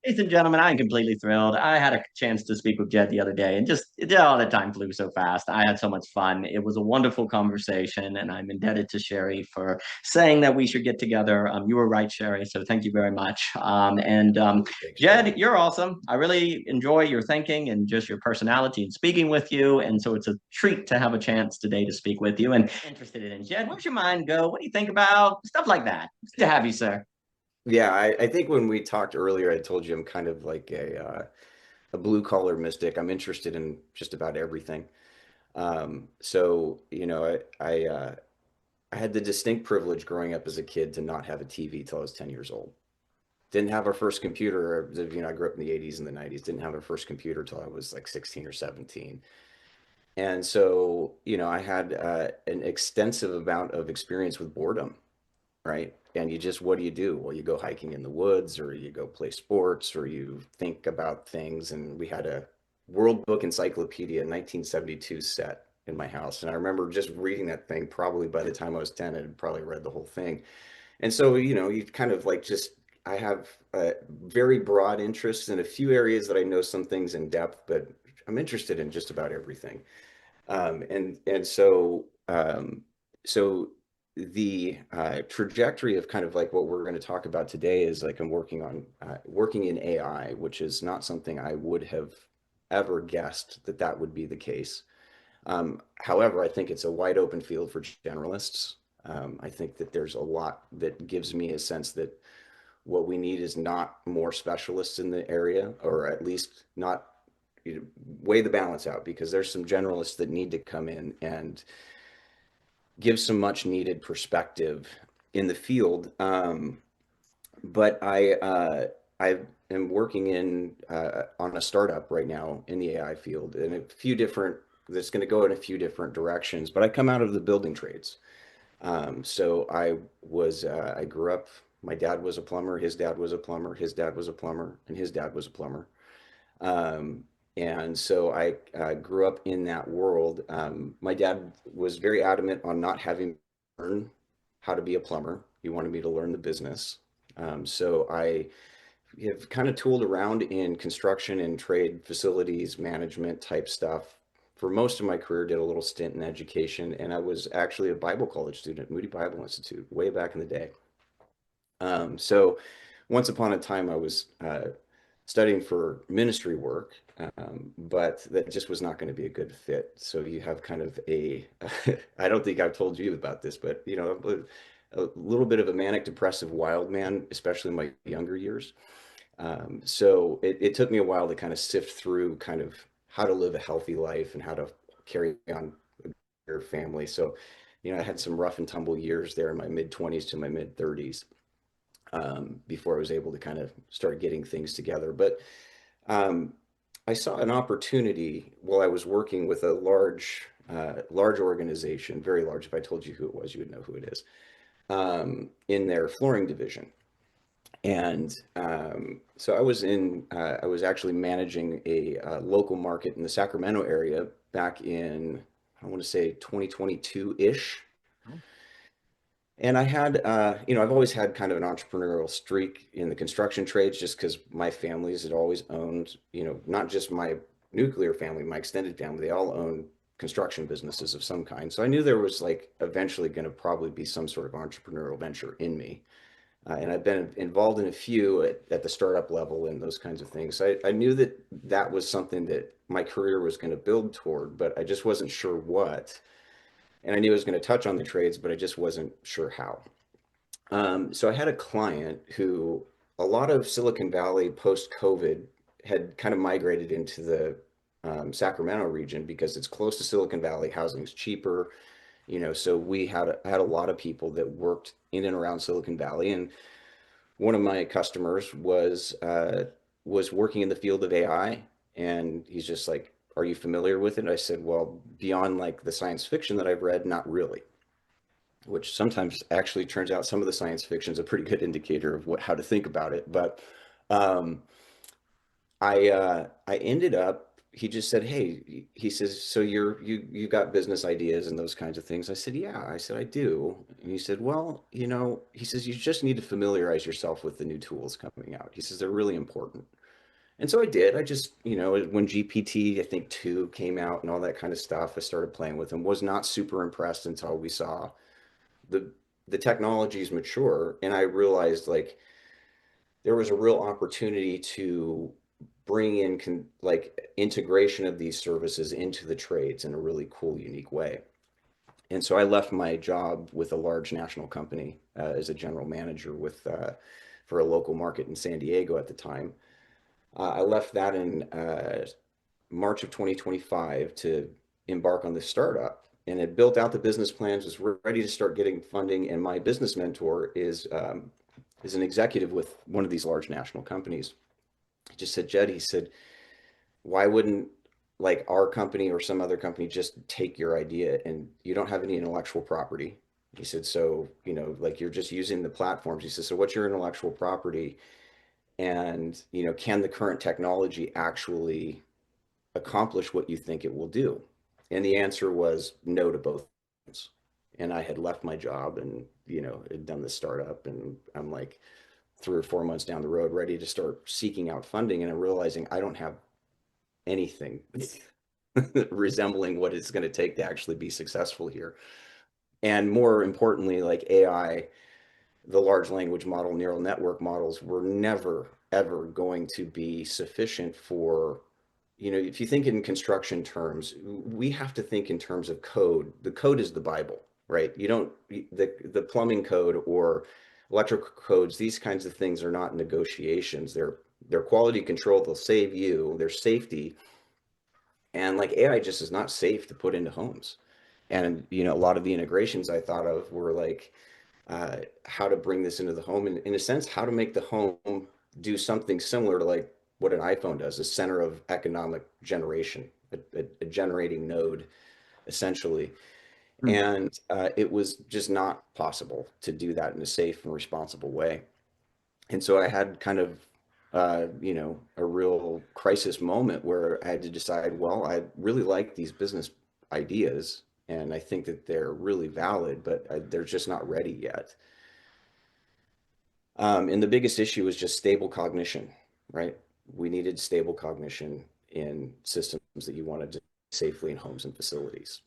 Ladies and gentlemen, I'm completely thrilled. I had a chance to speak with Jed the other day, and all the time flew so fast. I had so much fun. It was a wonderful conversation, and I'm indebted to Sherry for saying that we should get together. You were right, Sherry, so thank you very much. Absolutely. Thanks, John. Jed, you're awesome. I really enjoy your thinking and just your personality and speaking with you, and so it's a treat to have a chance today to speak with you. And interested in Jed, where's your mind go? What do you think about stuff like that? Good to have you, sir. Yeah, I think when we talked earlier, I told you I'm kind of like a blue collar mystic. I'm interested in just about everything. So, I had the distinct privilege growing up as a kid to not have a TV till I was 10 years old. Didn't have our first computer. I grew up in the 80s and the 90s. Didn't have our first computer till I was like 16 or 17. And so, I had an extensive amount of experience with boredom, right? And you just, what do you do? Well, you go hiking in the woods, or you go play sports, or you think about things. And we had a World Book Encyclopedia 1972 set in my house. And I remember just reading that thing. Probably by the time I was 10, I had probably read the whole thing. And so, you kind of like just, I have very broad interests in a few areas that I know some things in depth, but I'm interested in just about everything. And so the trajectory of kind of like what we're going to talk about today is like I'm working in AI, which is not something I would have ever guessed that that would be the case. However, I think it's a wide open field for generalists. I think that there's a lot that gives me a sense that what we need is not more specialists in the area, or at least not, weigh the balance out, because there's some generalists that need to come in and give some much needed perspective in the field. But I am working on a startup right now in the AI field, and a few different that's going to go in a few different directions. But I come out of the building trades. So I grew up. My dad was a plumber. His dad was a plumber. His dad was a plumber, and his dad was a plumber. Um, and so I grew up in that world. My dad was very adamant on not having me learn how to be a plumber. He wanted me to learn the business. So I have kind of tooled around in construction and trade facilities management type stuff for most of my career. Did a little stint in education, and I was actually a Bible college student at Moody Bible Institute way back in the day. So once upon a time, I was studying for ministry work, but that just was not going to be a good fit. So you have kind of I don't think I've told you about this, but a little bit of a manic depressive wild man, especially in my younger years. So it took me a while to kind of sift through kind of how to live a healthy life and how to carry on your family. So, I had some rough and tumble years there in my mid 20s to my mid 30s, before I was able to kind of start getting things together. But um, I saw an opportunity while I was working with a large organization, very large. If I told you who it was, you would know who it is, in their flooring division. And so I was actually managing a local market in the Sacramento area back in, I want to say 2022-ish. And I had, I've always had kind of an entrepreneurial streak in the construction trades, just because my families had always owned, not just my nuclear family, my extended family, they all own construction businesses of some kind. So I knew there was like eventually going to probably be some sort of entrepreneurial venture in me. And I've been involved in a few at the startup level and those kinds of things. So I knew that that was something that my career was going to build toward, but I just wasn't sure what. And I knew I was going to touch on the trades, but I just wasn't sure how. So I had a client who, a lot of Silicon Valley post COVID had kind of migrated into the Sacramento region because it's close to Silicon Valley, housing's cheaper, so we had a lot of people that worked in and around Silicon Valley. And one of my customers was working in the field of AI, and he's just like, "Are you familiar with it?" And I said, "Well, beyond like the science fiction that I've read, not really." Which sometimes actually turns out some of the science fiction is a pretty good indicator of how to think about it. But um, I ended up, he just said, "Hey," he says, "so you got business ideas and those kinds of things?" I said, "Yeah." I said, "I do." And he said, "Well, he says, you just need to familiarize yourself with the new tools coming out." He says, "They're really important." And so I did. I just, when GPT, I think 2 came out and all that kind of stuff, I started playing with them. Was not super impressed until we saw the the technologies mature, and I realized like there was a real opportunity to bring in like integration of these services into the trades in a really cool, unique way. And so I left my job with a large national company as a general manager for a local market in San Diego at the time. I left that in March of 2025 to embark on this startup, and had built out the business plans, was ready to start getting funding. And my business mentor is an executive with one of these large national companies. He just said, "Jed," he said, "why wouldn't like our company or some other company just take your idea, and you don't have any intellectual property?" He said, "So, like you're just using the platforms." He said, "So what's your intellectual property? And, can the current technology actually accomplish what you think it will do?" And the answer was no to both. And I had left my job and, had done the startup, and I'm like 3 or 4 months down the road, ready to start seeking out funding. And I'm realizing I don't have anything resembling what it's going to take to actually be successful here. And more importantly, like AI, the large language model, neural network models were never, ever going to be sufficient for, if you think in construction terms, we have to think in terms of code. The code is the Bible, right? You don't, the plumbing code or electrical codes, these kinds of things are not negotiations. They're quality control. They'll save you, their safety. And like AI just is not safe to put into homes. And, a lot of the integrations I thought of were like, how to bring this into the home, and in a sense, how to make the home do something similar to like what an iPhone does, a center of economic generation, a generating node, essentially. Hmm. And it was just not possible to do that in a safe and responsible way. And so I had kind of, a real crisis moment where I had to decide, well, I really like these business ideas, and I think that they're really valid, but they're just not ready yet. And the biggest issue was just stable cognition, right? We needed stable cognition in systems that you wanted to safely in homes and facilities.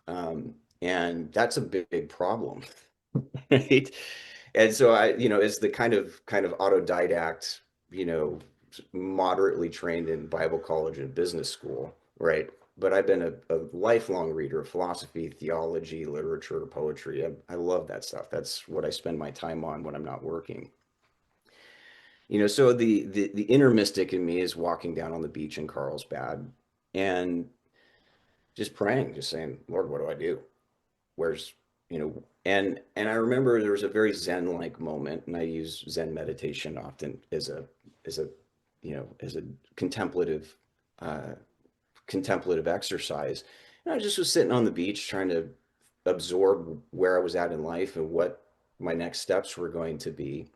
And that's a big problem, right? And so as the kind of autodidact, you know, moderately trained in Bible college and business school, right? But I've been a lifelong reader of philosophy, theology, literature, poetry. I love that stuff. That's what I spend my time on when I'm not working. So the inner mystic in me is walking down on the beach in Carlsbad and just praying, just saying, "Lord, what do I do? Where's, and I remember there was a very Zen-like moment, and I use Zen meditation often as a as a contemplative uh, contemplative exercise. And I just was sitting on the beach trying to absorb where I was at in life and what my next steps were going to be.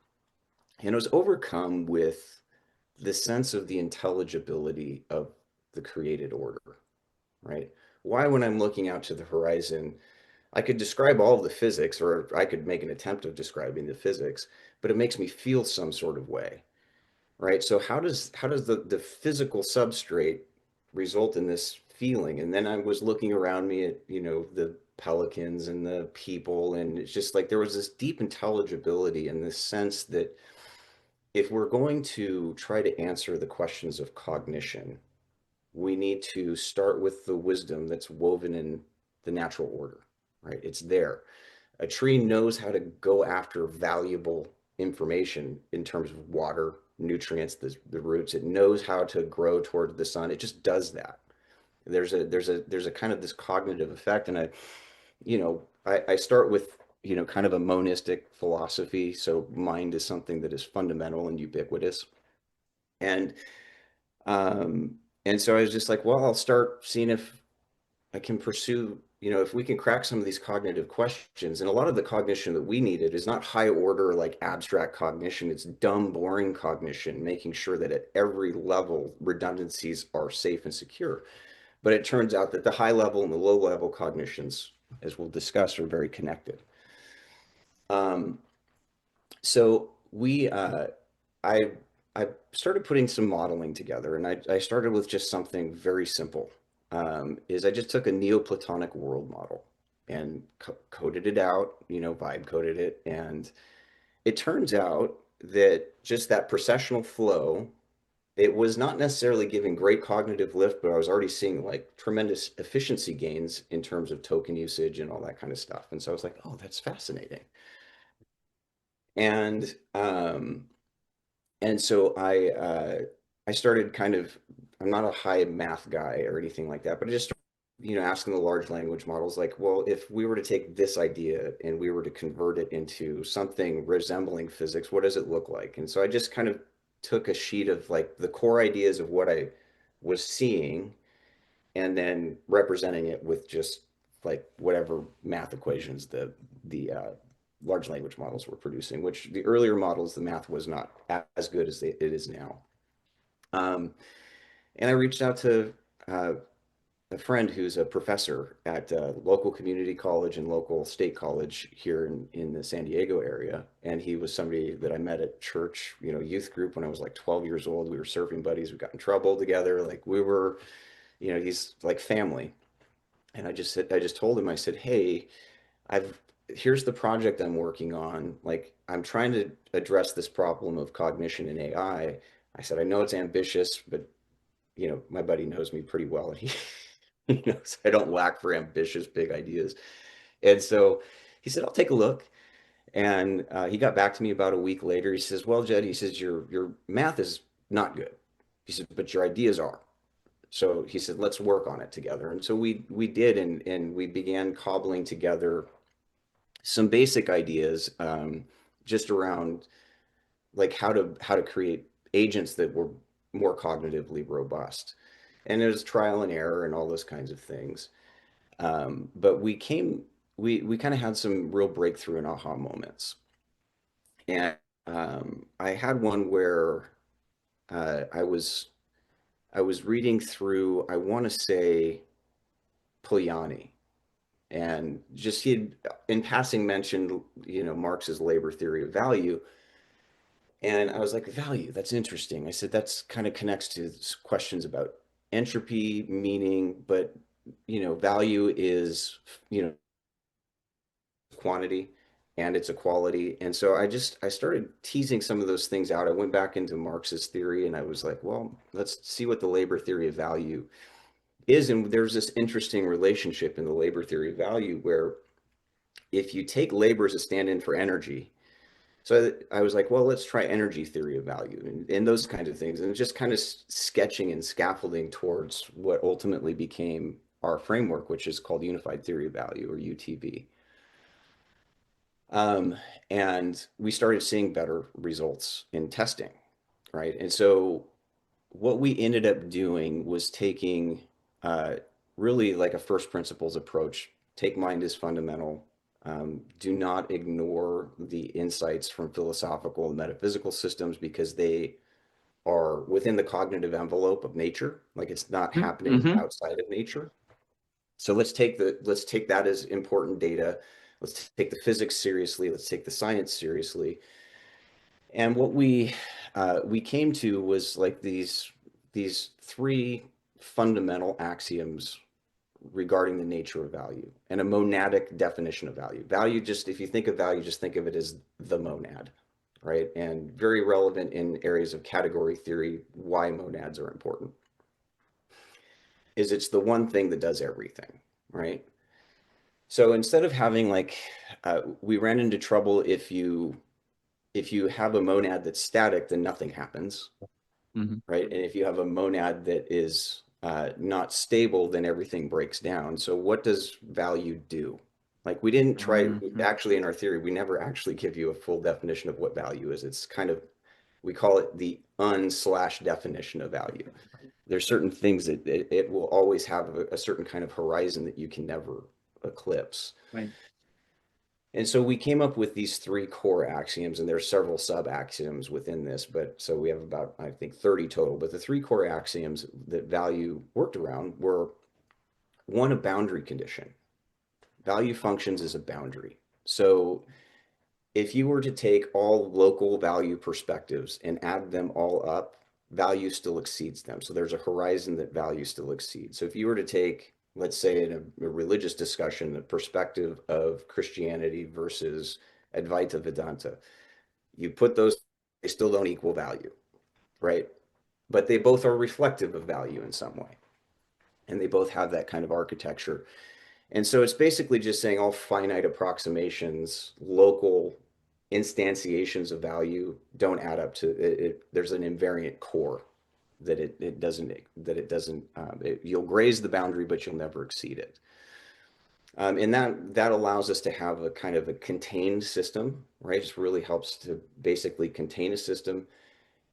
And I was overcome with the sense of the intelligibility of the created order, right? Why, when I'm looking out to the horizon, I could describe all of the physics, or I could make an attempt of describing the physics, but it makes me feel some sort of way, right? So how does the physical substrate result in this feeling? And then I was looking around me at, the pelicans and the people, and it's just like there was this deep intelligibility in this sense that if we're going to try to answer the questions of cognition, we need to start with the wisdom that's woven in the natural order, right? It's there. A tree knows how to go after valuable information in terms of water, nutrients, the roots. It knows how to grow toward the sun. It just does that. There's a kind of this cognitive effect. And I start with, kind of a monistic philosophy. So mind is something that is fundamental and ubiquitous. And um, and so I was just like, well, I'll start seeing if I can pursue if we can crack some of these cognitive questions, and a lot of the cognition that we needed is not high order, like abstract cognition, it's dumb, boring cognition, making sure that at every level redundancies are safe and secure. But it turns out that the high level and the low level cognitions, as we'll discuss, are very connected. So I, I started putting some modeling together, and I started with just something very simple. Is I just took a Neoplatonic world model and coded it out, vibe coded it, and it turns out that just that processional flow, it was not necessarily giving great cognitive lift, but I was already seeing like tremendous efficiency gains in terms of token usage and all that kind of stuff. And so I was like, oh, that's fascinating. And so I started kind of, I'm not a high math guy or anything like that, but I just, asking the large language models like, well, if we were to take this idea and we were to convert it into something resembling physics, what does it look like? And so I just kind of took a sheet of like the core ideas of what I was seeing and then representing it with just like whatever math equations the large language models were producing, which the earlier models, the math was not as good as it is now. And I reached out to a friend who's a professor at a local community college and local state college here in the San Diego area. And he was somebody that I met at church, youth group when I was like 12 years old. We were surfing buddies. We got in trouble together. Like we were, he's like family. And I just told him, I said, hey, here's the project I'm working on. Like, I'm trying to address this problem of cognition in AI. I said, I know it's ambitious, but my buddy knows me pretty well, and he knows I don't lack for ambitious, big ideas. And so he said, I'll take a look. And he got back to me about a week later. He says, well, Jed, he says, your math is not good. He said, but your ideas are. So he said, let's work on it together. And so we did, and we began cobbling together some basic ideas, just around like how to create agents that were more cognitively robust. And it was trial and error and all those kinds of things. But we kind of had some real breakthrough and aha moments. And I had one where I was reading through, I want to say, Polanyi, and just he had in passing mentioned, Marx's labor theory of value. And I was like, value, that's interesting. I said, that's kind of connects to questions about entropy, meaning, but, value is, quantity and it's a quality. And so I started teasing some of those things out. I went back into Marx's theory and I was like, well, let's see what the labor theory of value is. And there's this interesting relationship in the labor theory of value where if you take labor as a stand-in for energy, so I was like, well, let's try energy theory of value and those kinds of things. And just kind of sketching and scaffolding towards what ultimately became our framework, which is called unified theory of value, or UTV. And we started seeing better results in testing, right? And so what we ended up doing was taking really like a first principles approach. Take mind as fundamental. Do not ignore the insights from philosophical and metaphysical systems because they are within the cognitive envelope of nature. Like it's not happening Mm-hmm. outside of nature. So let's take that as important data. Let's take the physics seriously. Let's take the science seriously. And what we came to was like these three fundamental axioms regarding the nature of value and a monadic definition of value. Value, just if you think of value, just think of it as the monad, right? And very relevant in areas of category theory, why monads are important. Is it's the one thing that does everything, right? So instead of having like, we ran into trouble if you have a monad that's static, then nothing happens, Mm-hmm. right? And if you have a monad that is not stable, then everything breaks down. So what does value do? Like we didn't try, Mm-hmm. actually in our theory, we never actually give you a full definition of what value is. It's kind of, we call it the unslash definition of value. There's certain things that it will always have a certain kind of horizon that you can never eclipse. Right. And so we came up with these three core axioms, and there's several sub axioms within this, but so we have about, I think, 30 total. But the three core axioms that value worked around were one, a boundary condition. Value functions as a boundary. So if you were to take all local value perspectives and add them all up, value still exceeds them. So there's a horizon that value still exceeds. So if you were to take, let's say, in a religious discussion, the perspective of Christianity versus Advaita Vedanta, you put those, they still don't equal value, right? But they both are reflective of value in some way. And they both have that kind of architecture. And so it's basically just saying all finite approximations, local instantiations of value don't add up to it. There's an invariant core that it doesn't, you'll graze the boundary, but you'll never exceed it. And that allows us to have a kind of a contained system, right? It just really helps to basically contain a system.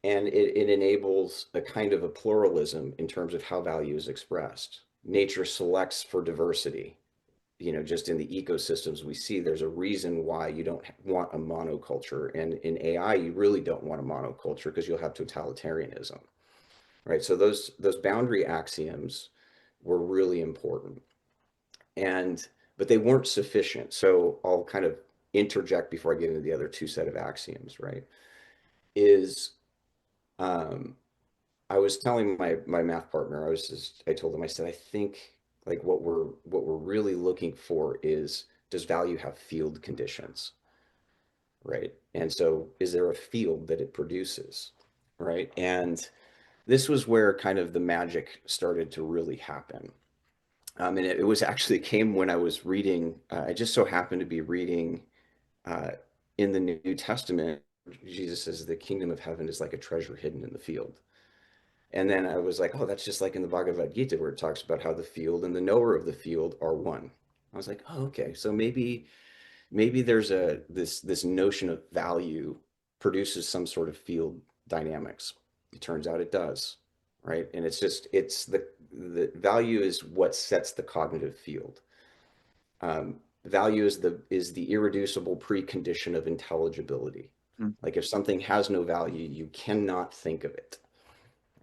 And it enables a kind of a pluralism in terms of how value is expressed. Nature selects for diversity. Just in the ecosystems we see, there's a reason why you don't want a monoculture. And in AI, you really don't want a monoculture because you'll have totalitarianism, right? So those boundary axioms were really important. But they weren't sufficient. So I'll kind of interject before I get into the other two set of axioms, right? I was telling my math partner, I told him, I said, I think like what we're really looking for is, does value have field conditions, right? And so is there a field that it produces, right? And this was where kind of the magic started to really happen. And it was actually came when I was reading, I just so happened to be reading in the New Testament, Jesus says the kingdom of heaven is like a treasure hidden in the field. And then I was like, oh, that's just like in the Bhagavad Gita where it talks about how the field and the knower of the field are one. I was like, oh, okay. So maybe there's this notion of value produces some sort of field dynamics. It turns out it does, right? And it's the value is what sets the cognitive field. Value is the irreducible precondition of intelligibility. Like if something has no value, you cannot think of it.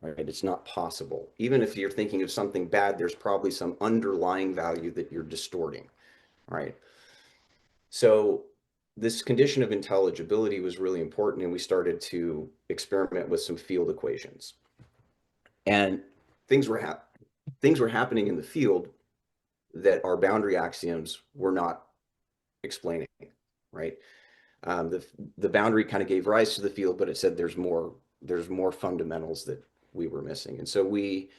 Right? It's not possible. Even if you're thinking of something bad, there's probably some underlying value that you're distorting, right? So this condition of intelligibility was really important, and we started to experiment with some field equations. And things were happening in the field that our boundary axioms were not explaining, right? The boundary kind of gave rise to the field, but it said there's more fundamentals that we were missing. And so we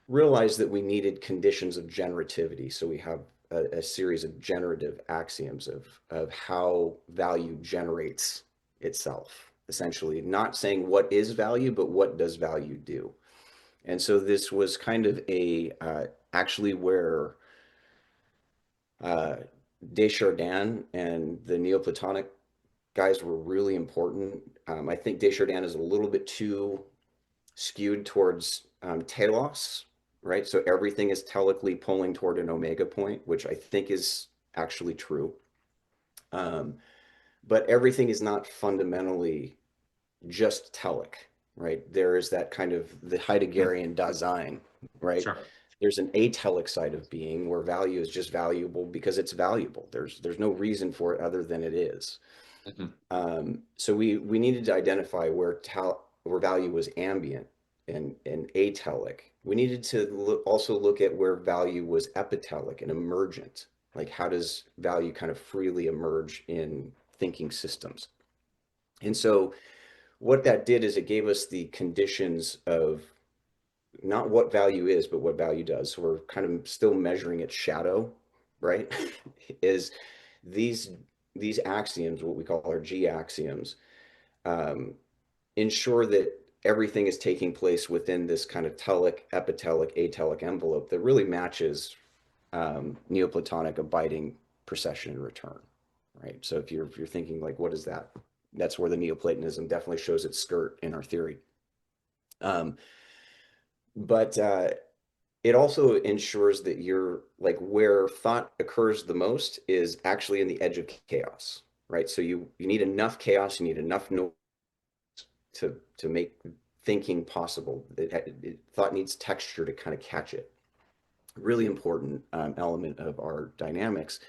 realized that we needed conditions of generativity. So we have a series of generative axioms of how value generates itself, essentially not saying what is value, but what does value do. And so this was kind of actually where Desjardins and the Neoplatonic guys were really important. I think Desjardins is a little bit too skewed towards telos, right? So everything is telically pulling toward an omega point, which I think is actually true. But everything is not fundamentally just telic, right? There is that kind of the Heideggerian Dasein, right? Sure. There's an atelic side of being where value is just valuable because it's valuable. There's no reason for it other than it is. Mm-hmm. So we needed to identify where value was ambient and atelic. We needed to also look at where value was epitelic and emergent. Like how does value kind of freely emerge in thinking systems? And so what that did is it gave us the conditions of not what value is, but what value does. So we're kind of still measuring its shadow, right? Is these axioms, what we call our G axioms, ensure that everything is taking place within this kind of telic, epitelic, atelic envelope that really matches Neoplatonic abiding procession and return, right? So if you're thinking like, what is that? That's where the Neoplatonism definitely shows its skirt in our theory. But it also ensures that you're like where thought occurs the most is actually in the edge of chaos, right? So you need enough chaos, you need enough noise to make thinking possible. Thought needs texture to kind of catch it. Really important element of our dynamics.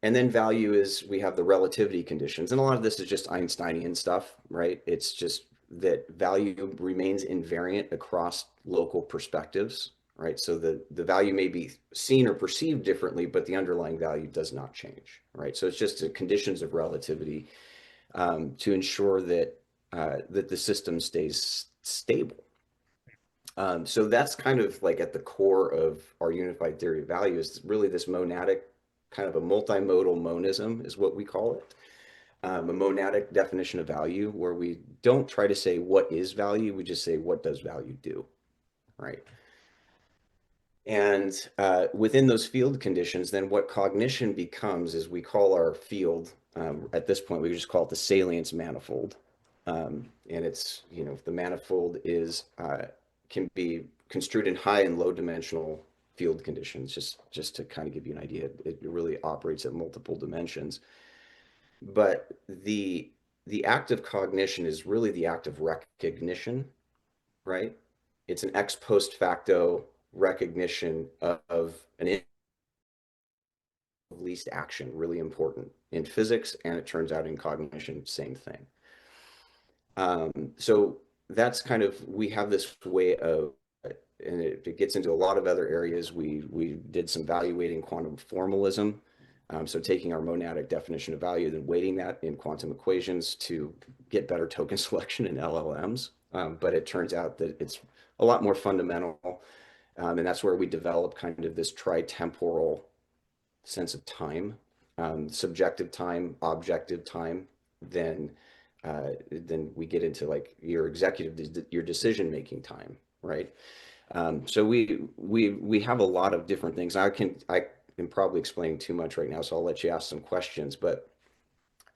And then value is we have the relativity conditions. And a lot of this is just Einsteinian stuff, right? It's just that value remains invariant across local perspectives, right? So the value may be seen or perceived differently, but the underlying value does not change, right? So it's just the conditions of relativity to ensure that that the system stays stable. So that's kind of like at the core of our unified theory of value is really this monadic kind of a multimodal monism is what we call it. A monadic definition of value where we don't try to say what is value, we just say what does value do, right? And within those field conditions, then what cognition becomes is we call our field, at this point, we just call it the salience manifold. And it's, you know, the manifold is, can be construed in high and low dimensional field conditions, just to kind of give you an idea. It really operates at multiple dimensions. But the act of cognition is really the act of recognition, right? It's an ex post facto recognition of an least action, really important in physics, and it turns out in cognition, same thing. So that's kind of, we have this way of, and it gets into a lot of other areas. We did some valuating quantum formalism. So taking our monadic definition of value, then weighting that in quantum equations to get better token selection in LLMs. But it turns out that it's a lot more fundamental. And that's where we develop kind of this tritemporal sense of time, subjective time, objective time, then we get into like your executive, your decision-making time, right? So we have a lot of different things. I am probably explaining too much right now, so I'll let you ask some questions. But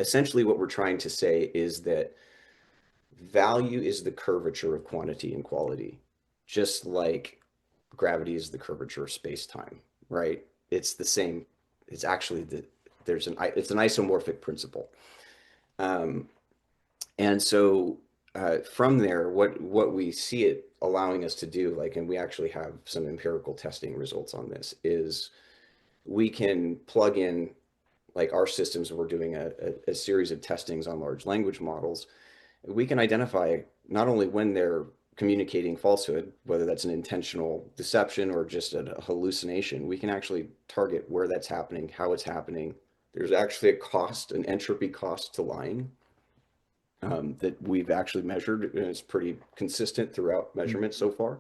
essentially, what we're trying to say is that value is the curvature of quantity and quality, just like gravity is the curvature of space-time, right? It's the same. It's actually it's an isomorphic principle. And so from there, what we see it allowing us to do, like, and we actually have some empirical testing results on this, is we can plug in like our systems. We're doing a series of testings on large language models. We can identify not only when they're communicating falsehood, whether that's an intentional deception or just a hallucination, we can actually target where that's happening, how it's happening. There's actually a cost, an entropy cost to lying that we've actually measured, and it's pretty consistent throughout measurements so far.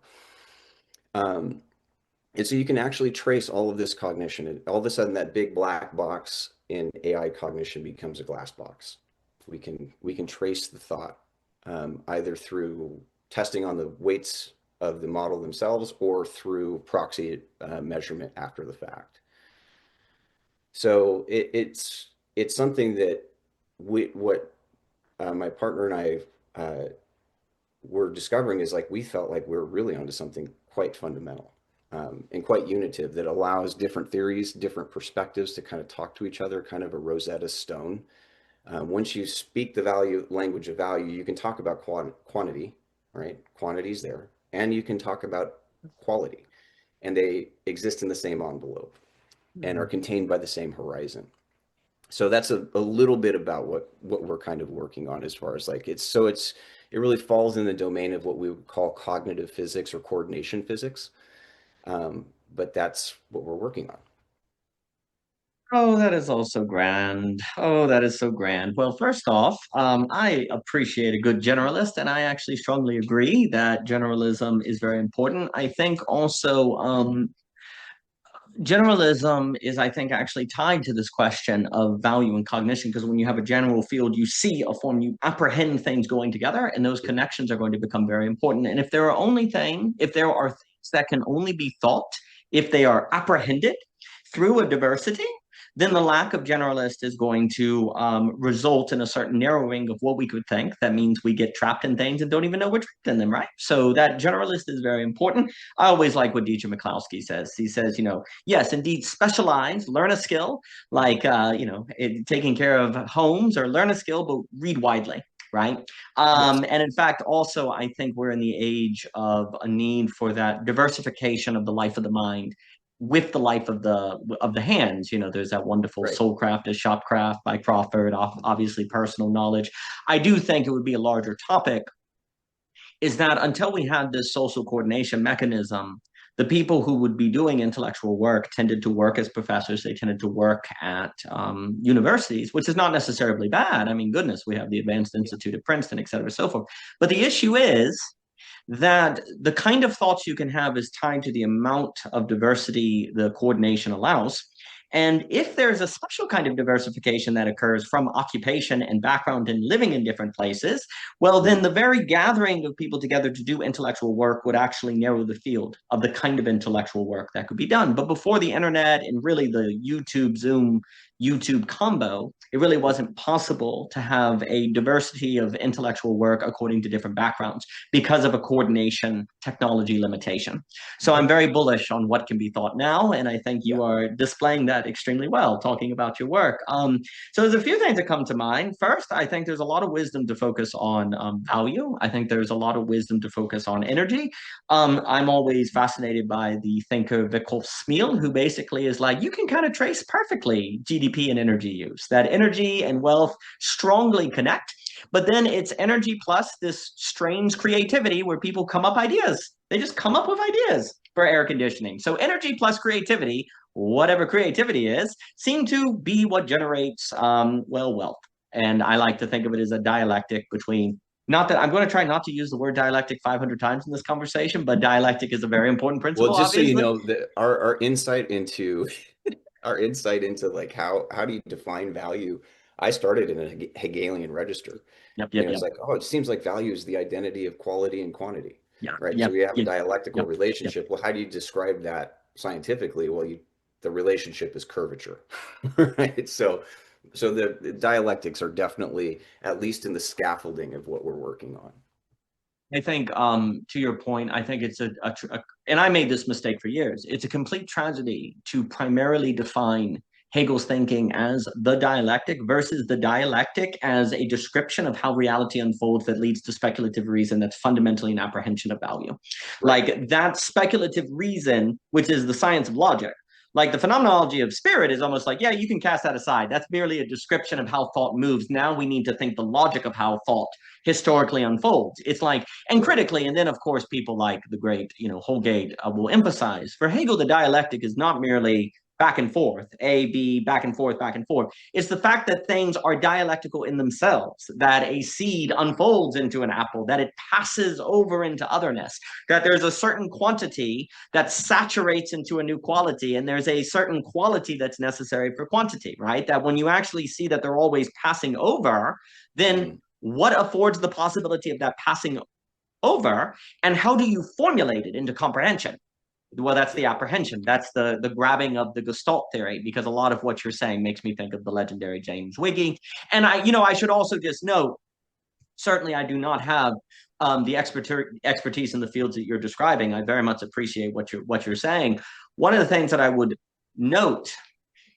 And so you can actually trace all of this cognition, and all of a sudden that big black box in AI cognition becomes a glass box. We can trace the thought either through testing on the weights of the model themselves or through proxy measurement after the fact. So it's something that my partner and I were discovering is like we felt like we're really onto something quite fundamental and quite unitive that allows different theories, different perspectives to kind of talk to each other, kind of a Rosetta Stone. Once you speak the language of value, you can talk about quantity, right? Quantity's there, and you can talk about quality, and they exist in the same envelope and are contained by the same horizon. So that's a little bit about what we're kind of working on as far as like it really falls in the domain of what we would call cognitive physics or coordination physics. But that's what we're working on. Oh, that is also grand. Oh, that is so grand. Well, first off, I appreciate a good generalist, and I actually strongly agree that generalism is very important. I think also generalism is, I think, actually tied to this question of value and cognition, because when you have a general field, you see a form, you apprehend things going together, and those connections are going to become very important. And if there are things that can only be thought if they are apprehended through a diversity, then the lack of generalist is going to result in a certain narrowing of what we could think. That means we get trapped in things and don't even know we're trapped in them, right? So that generalist is very important. I always like what Dietrich McCloskey says. He says, yes, indeed, specialize, learn a skill, like, taking care of homes, or learn a skill, but read widely. Right. Yes. And in fact, also, I think we're in the age of a need for that diversification of the life of the mind with the life of the hands. There's that wonderful Right. Soul Craft is Shopcraft by Crawford, obviously personal knowledge. I do think it would be a larger topic, is that until we had this social coordination mechanism, the people who would be doing intellectual work tended to work as professors. They tended to work at universities, which is not necessarily bad. I mean, goodness, we have the Advanced Institute at Princeton, et cetera, so forth. But the issue is that the kind of thoughts you can have is tied to the amount of diversity the coordination allows. And if there's a special kind of diversification that occurs from occupation and background and living in different places, well, then the very gathering of people together to do intellectual work would actually narrow the field of the kind of intellectual work that could be done. But before the internet and really the YouTube combo, it really wasn't possible to have a diversity of intellectual work according to different backgrounds because of a coordination technology limitation. So I'm very bullish on what can be thought now, and I think you are displaying that extremely well, talking about your work. So there's a few things that come to mind. First, I think there's a lot of wisdom to focus on value. I think there's a lot of wisdom to focus on energy. I'm always fascinated by the thinker Viktor Smil, who basically is like, you can kind of trace perfectly GDP and energy use, that energy and wealth strongly connect, but then it's energy plus this strange creativity where people come up ideas. They just come up with ideas for air conditioning. So energy plus creativity, whatever creativity is, seem to be what generates, wealth. And I like to think of it as a dialectic between, not that I'm going to try not to use the word dialectic 500 times in this conversation, but dialectic is a very important principle. Well, just obviously. so you know, that our insight into like how do you define value? I started in a Hegelian register. Yep. It's like, oh, it seems like value is the identity of quality and quantity, Yeah. right? Yep. So we have a Yep. dialectical Yep. relationship. Well, how do you describe that scientifically? Well, the relationship is curvature, right? So the dialectics are definitely, at least in the scaffolding of what we're working on. I think, to your point, I think it's and I made this mistake for years. It's a complete tragedy to primarily define Hegel's thinking as the dialectic versus the dialectic as a description of how reality unfolds that leads to speculative reason that's fundamentally an apprehension of value. Right. Like that speculative reason, which is the science of logic. Like the phenomenology of spirit is almost like, yeah, you can cast that aside. That's merely a description of how thought moves. Now we need to think the logic of how thought historically unfolds. It's like, and critically, and then of course people like the great, Holgate will emphasize, for Hegel, the dialectic is not merely back and forth, A, B, back and forth, back and forth. It's the fact that things are dialectical in themselves, that a seed unfolds into an apple, that it passes over into otherness, that there's a certain quantity that saturates into a new quality, and there's a certain quality that's necessary for quantity, right? That when you actually see that they're always passing over, then what affords the possibility of that passing over, and how do you formulate it into comprehension? Well, that's the apprehension. That's the grabbing of the Gestalt theory, because a lot of what you're saying makes me think of the legendary James Wiggy. And I should also just note, certainly I do not have the expertise in the fields that you're describing. I very much appreciate what you're saying. One of the things that I would note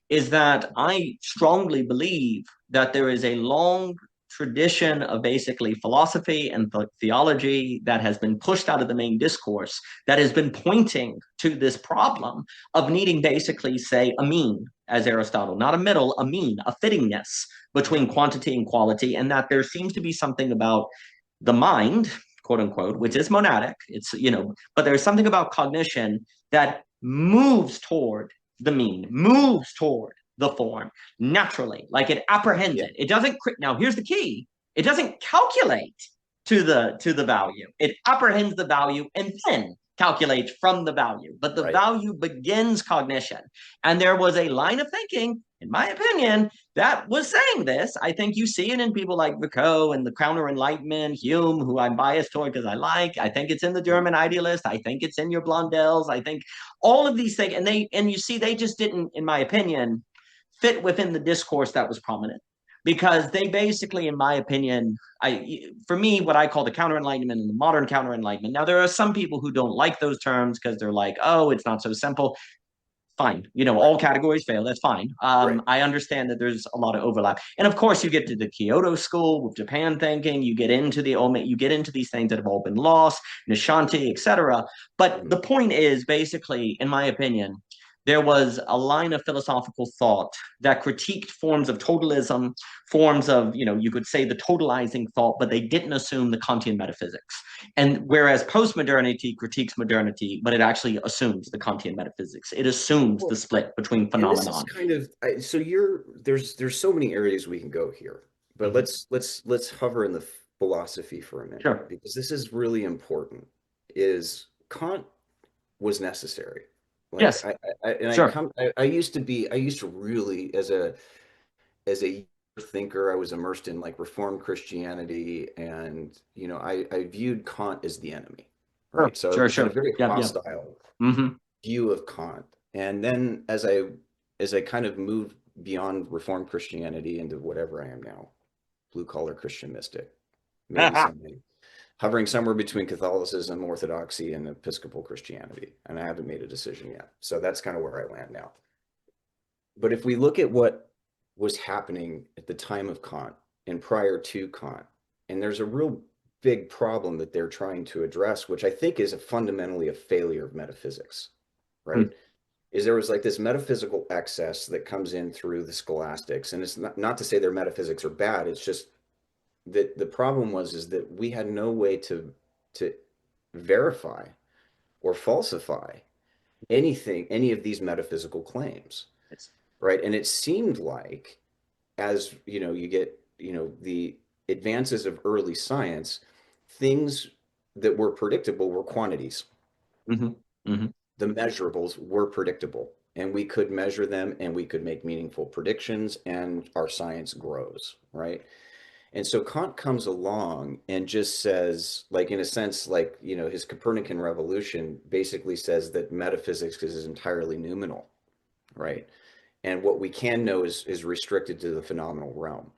is that I strongly believe that there is a long tradition of basically philosophy and theology that has been pushed out of the main discourse that has been pointing to this problem of needing basically, say, a mean, as Aristotle, not a middle, a mean, a fittingness between quantity and quality, and that there seems to be something about the mind, quote unquote, which is monadic. It's, but there's something about cognition that moves toward the mean, moves toward the form naturally, like it apprehends it. It doesn't. Now, here's the key: it doesn't calculate to the value. It apprehends the value and then calculates from the value. But the value begins cognition. And there was a line of thinking, in my opinion, that was saying this. I think you see it in people like Vico and the Counter Enlightenment, Hume, who I'm biased toward because I like. I think it's in the German Idealist. I think it's in your Blondells. I think all of these things, and you see, they just didn't, in my opinion, fit within the discourse that was prominent, because they basically, in my opinion, for me, what I call the counter enlightenment and the modern counter enlightenment. Now, there are some people who don't like those terms because they're like, oh, it's not so simple. Fine, all categories fail. That's fine. Right. I understand that there's a lot of overlap, and of course, you get to the Kyoto school with Japan thinking. You get into you get into these things that have all been lost, Nishanti, etc. But the point is, basically, in my opinion, there was a line of philosophical thought that critiqued forms of totalism, forms of, you could say the totalizing thought, but they didn't assume the Kantian metaphysics. And whereas postmodernity critiques modernity, but it actually assumes the Kantian metaphysics. It assumes the split between And this is phenomenon. kind of so there's so many areas we can go here, but let's hover in the philosophy for a minute, Sure. because this is really important. Is Kant was necessary. Like Yes. Sure. I used to really, as a thinker, I was immersed in like Reformed Christianity, and I viewed Kant as the enemy, Sure. right? So I Sure. had a Sure. very Yeah. Yeah. hostile Mm-hmm. view of Kant. And then as I kind of moved beyond Reformed Christianity into whatever I am now, blue collar Christian mystic, maybe something hovering somewhere between Catholicism, Orthodoxy, and Episcopal Christianity. And I haven't made a decision yet. So that's kind of where I land now. But if we look at what was happening at the time of Kant and prior to Kant, and there's a real big problem that they're trying to address, which I think is fundamentally a failure of metaphysics, right? Is there was like this metaphysical excess that comes in through the scholastics. And it's not to say their metaphysics are bad. It's just that the problem is that we had no way to verify or falsify any of these metaphysical claims, right? And it seemed like, as you get the advances of early science, things that were predictable were quantities. Mm-hmm. Mm-hmm. The measurables were predictable, and we could measure them, and we could make meaningful predictions, and our science grows, right? And so Kant comes along and just says, like, in a sense, like, his Copernican revolution basically says that metaphysics is entirely noumenal, right? And what we can know is restricted to the phenomenal realm.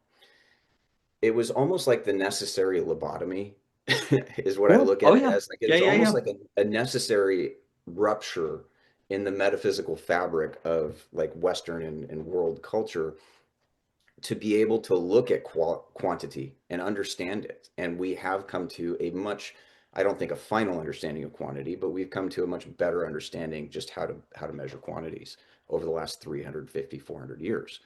It was almost like the necessary lobotomy is what I Oh, look oh at it yeah. as. Like, Yeah. it's Yeah. almost Yeah. like a necessary rupture in the metaphysical fabric of like Western and world culture, to be able to look at quantity and understand it. And we have come to I don't think a final understanding of quantity, but we've come to a much better understanding just how to measure quantities over the last 350, 400 years.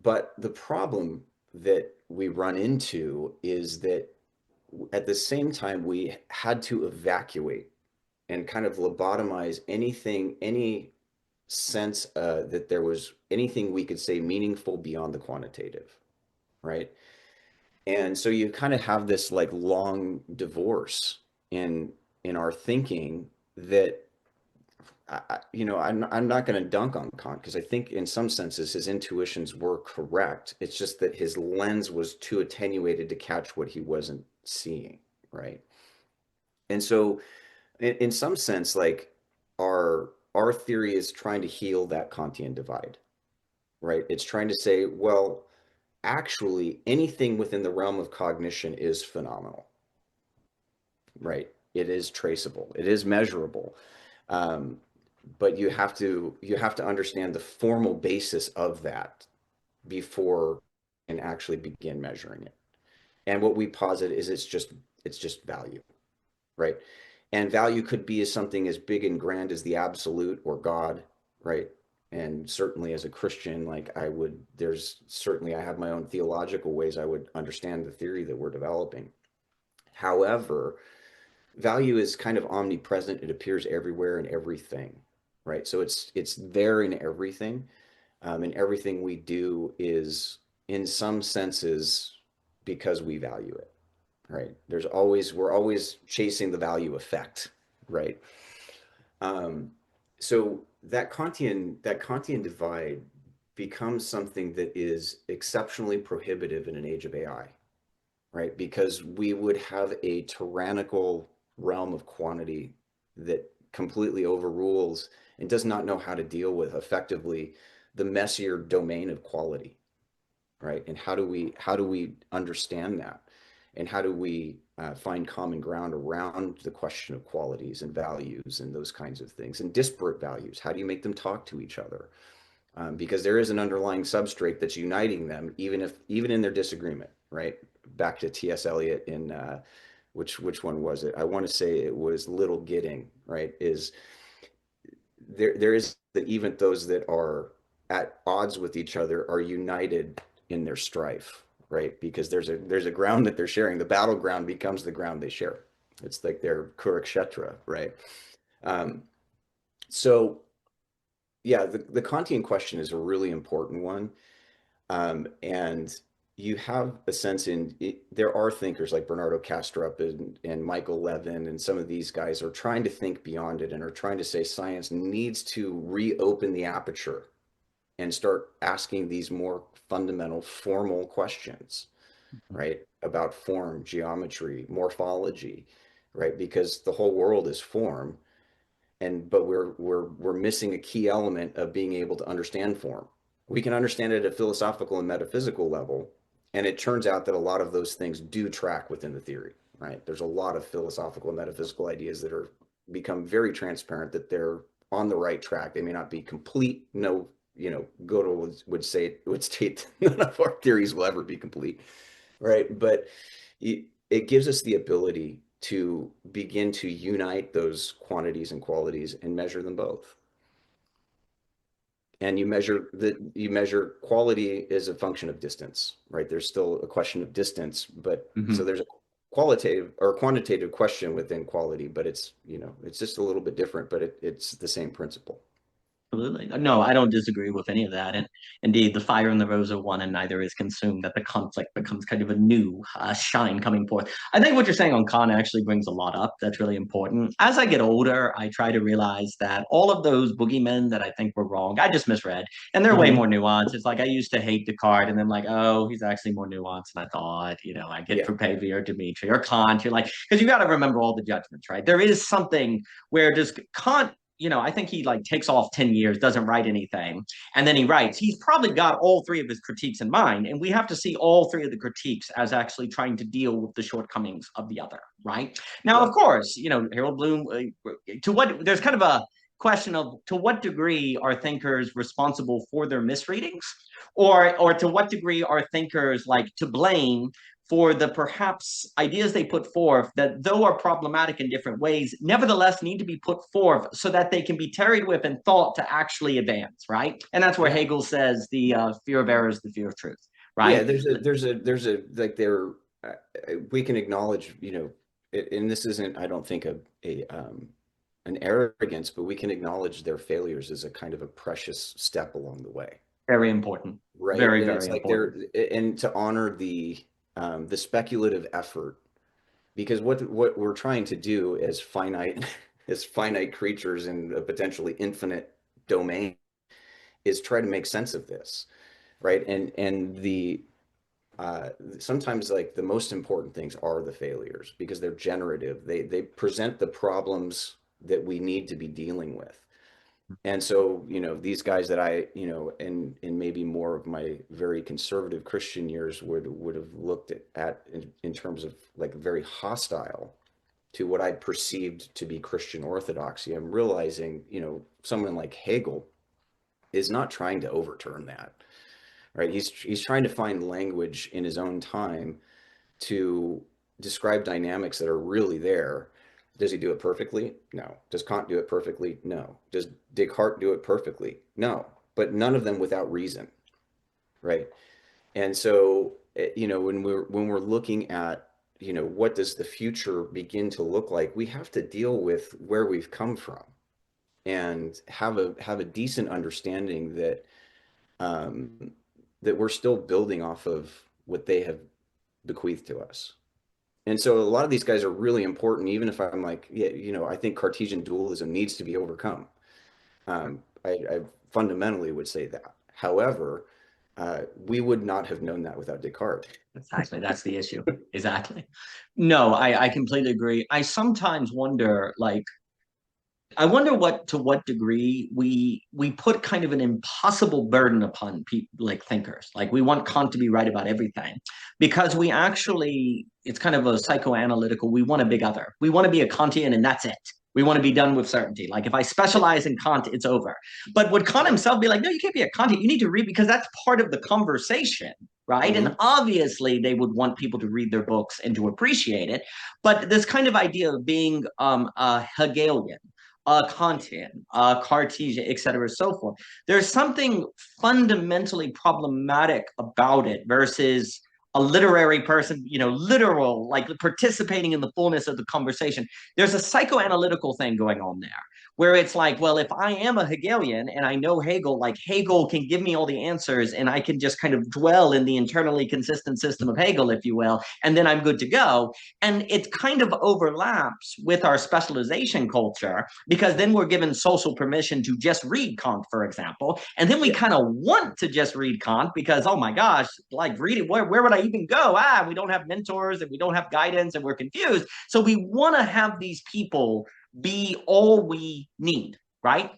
But the problem that we run into is that at the same time, we had to evacuate and kind of lobotomize any sense that there was anything we could say meaningful beyond the quantitative, right? And so you kind of have this like long divorce in our thinking that I'm not going to dunk on Kant, because I think in some senses his intuitions were correct. It's just that his lens was too attenuated to catch what he wasn't seeing, right? And so in some sense, like our theory is trying to heal that Kantian divide, right? It's trying to say, well, actually anything within the realm of cognition is phenomenal, right? It is traceable, it is measurable. But you have to understand the formal basis of that before you can actually begin measuring it. And what we posit is it's just value, right? And value could be something as big and grand as the absolute or God, right? And certainly as a Christian, like I have my own theological ways I would understand the theory that we're developing. However, value is kind of omnipresent. It appears everywhere in everything, right? So it's there in everything, and everything we do is, in some senses, because we value it, right? We're always chasing the value effect, right? So that Kantian divide becomes something that is exceptionally prohibitive in an age of AI, right? Because we would have a tyrannical realm of quantity that completely overrules and does not know how to deal with effectively the messier domain of quality, right? And how do we understand that? And how do we find common ground around the question of qualities and values and those kinds of things, and disparate values? How do you make them talk to each other? Because there is an underlying substrate that's uniting them, even in their disagreement, right? Back to T.S. Eliot in which one was it? I want to say it was Little Gidding, right? Is there is that even those that are at odds with each other are united in their strife, right? Because there's a ground that they're sharing. The battleground becomes the ground they share. It's like their Kurukshetra, right? Um, so yeah, the Kantian question is a really important one. And you have a sense in it, there are thinkers like Bernardo Kastrup and Michael Levin, and some of these guys are trying to think beyond it and are trying to say science needs to reopen the aperture and start asking these more fundamental formal questions, right? About form, geometry, morphology, right? Because the whole world is form, but we're missing a key element of being able to understand form. We can understand it at a philosophical and metaphysical level, and it turns out that a lot of those things do track within the theory, right? There's a lot of philosophical and metaphysical ideas that are become very transparent that they're on the right track. They may not be complete. No, Gödel would state none of our theories will ever be complete, right? But it gives us the ability to begin to unite those quantities and qualities and measure them both. And you measure quality as a function of distance, right? There's still a question of distance, but so there's a qualitative or quantitative question within quality, but it's just a little bit different, but it's the same principle. Absolutely. No, I don't disagree with any of that. And indeed, the fire and the rose are one and neither is consumed, that the conflict becomes kind of a new shine coming forth. I think what you're saying on Kant actually brings a lot up. That's really important. As I get older, I try to realize that all of those boogeymen that I think were wrong, I just misread. And they're way more nuanced. It's like I used to hate Descartes and then like, oh, he's actually more nuanced than I thought. I get for Pavey or Dimitri or Kant. You're like, because you got to remember all the judgments, right? There is something where just Kant, I think he like takes off 10 years, doesn't write anything, and then he writes. He's probably got all three of his critiques in mind, and we have to see all three of the critiques as actually trying to deal with the shortcomings of the other, right? Now, of course, Harold Bloom, there's kind of a question of to what degree are thinkers responsible for their misreadings, or to what degree are thinkers like to blame for the perhaps ideas they put forth that, though are problematic in different ways, nevertheless need to be put forth so that they can be tarried with and thought to actually advance, right? And that's where Hegel says the fear of error is the fear of truth, right? Yeah, there's a like we can acknowledge, and this isn't, I don't think an arrogance, but we can acknowledge their failures as a kind of a precious step along the way. Very important, right? Very, and very it's like important. And to honor the speculative effort, because what we're trying to do as finite as finite creatures in a potentially infinite domain is try to make sense of this, right? And the sometimes like the most important things are the failures because they're generative. They present the problems that we need to be dealing with. And so, these guys that I, in maybe more of my very conservative Christian years would have looked at in terms of like very hostile to what I perceived to be Christian orthodoxy. I'm realizing, someone like Hegel is not trying to overturn that, right? He's trying to find language in his own time to describe dynamics that are really there. Does he do it perfectly? No. Does Kant do it perfectly? No. Does Descartes do it perfectly? No. But none of them without reason, right? And so, when we're looking at, what does the future begin to look like, we have to deal with where we've come from and have a decent understanding that that we're still building off of what they have bequeathed to us. And so a lot of these guys are really important, even if I'm like, yeah, I think Cartesian dualism needs to be overcome. I fundamentally would say that. However, we would not have known that without Descartes. Exactly. That's the issue. Exactly. No, I completely agree. I sometimes wonder, like, I wonder to what degree we put kind of an impossible burden upon people like thinkers. Like we want Kant to be right about everything because we actually it's kind of a psychoanalytical, we want a big other. We want to be a Kantian and that's it. We want to be done with certainty. Like if I specialize in Kant, it's over. But would Kant himself be like, no, you can't be a Kantian. You need to read because that's part of the conversation, right? Mm-hmm. And obviously they would want people to read their books and to appreciate it. But this kind of idea of being a Hegelian, Kantian, Cartesian, et cetera, so forth. There's something fundamentally problematic about it versus a literary person, literal, like participating in the fullness of the conversation. There's a psychoanalytical thing going on there where it's like, well, if I am a Hegelian and I know Hegel, like Hegel can give me all the answers and I can just kind of dwell in the internally consistent system of Hegel, if you will, and then I'm good to go. And it kind of overlaps with our specialization culture because then we're given social permission to just read Kant, for example. And then we kind of want to just read Kant because, oh my gosh, like read it, where would I even go? We don't have mentors and we don't have guidance and we're confused. So we want to have these people be all we need, right?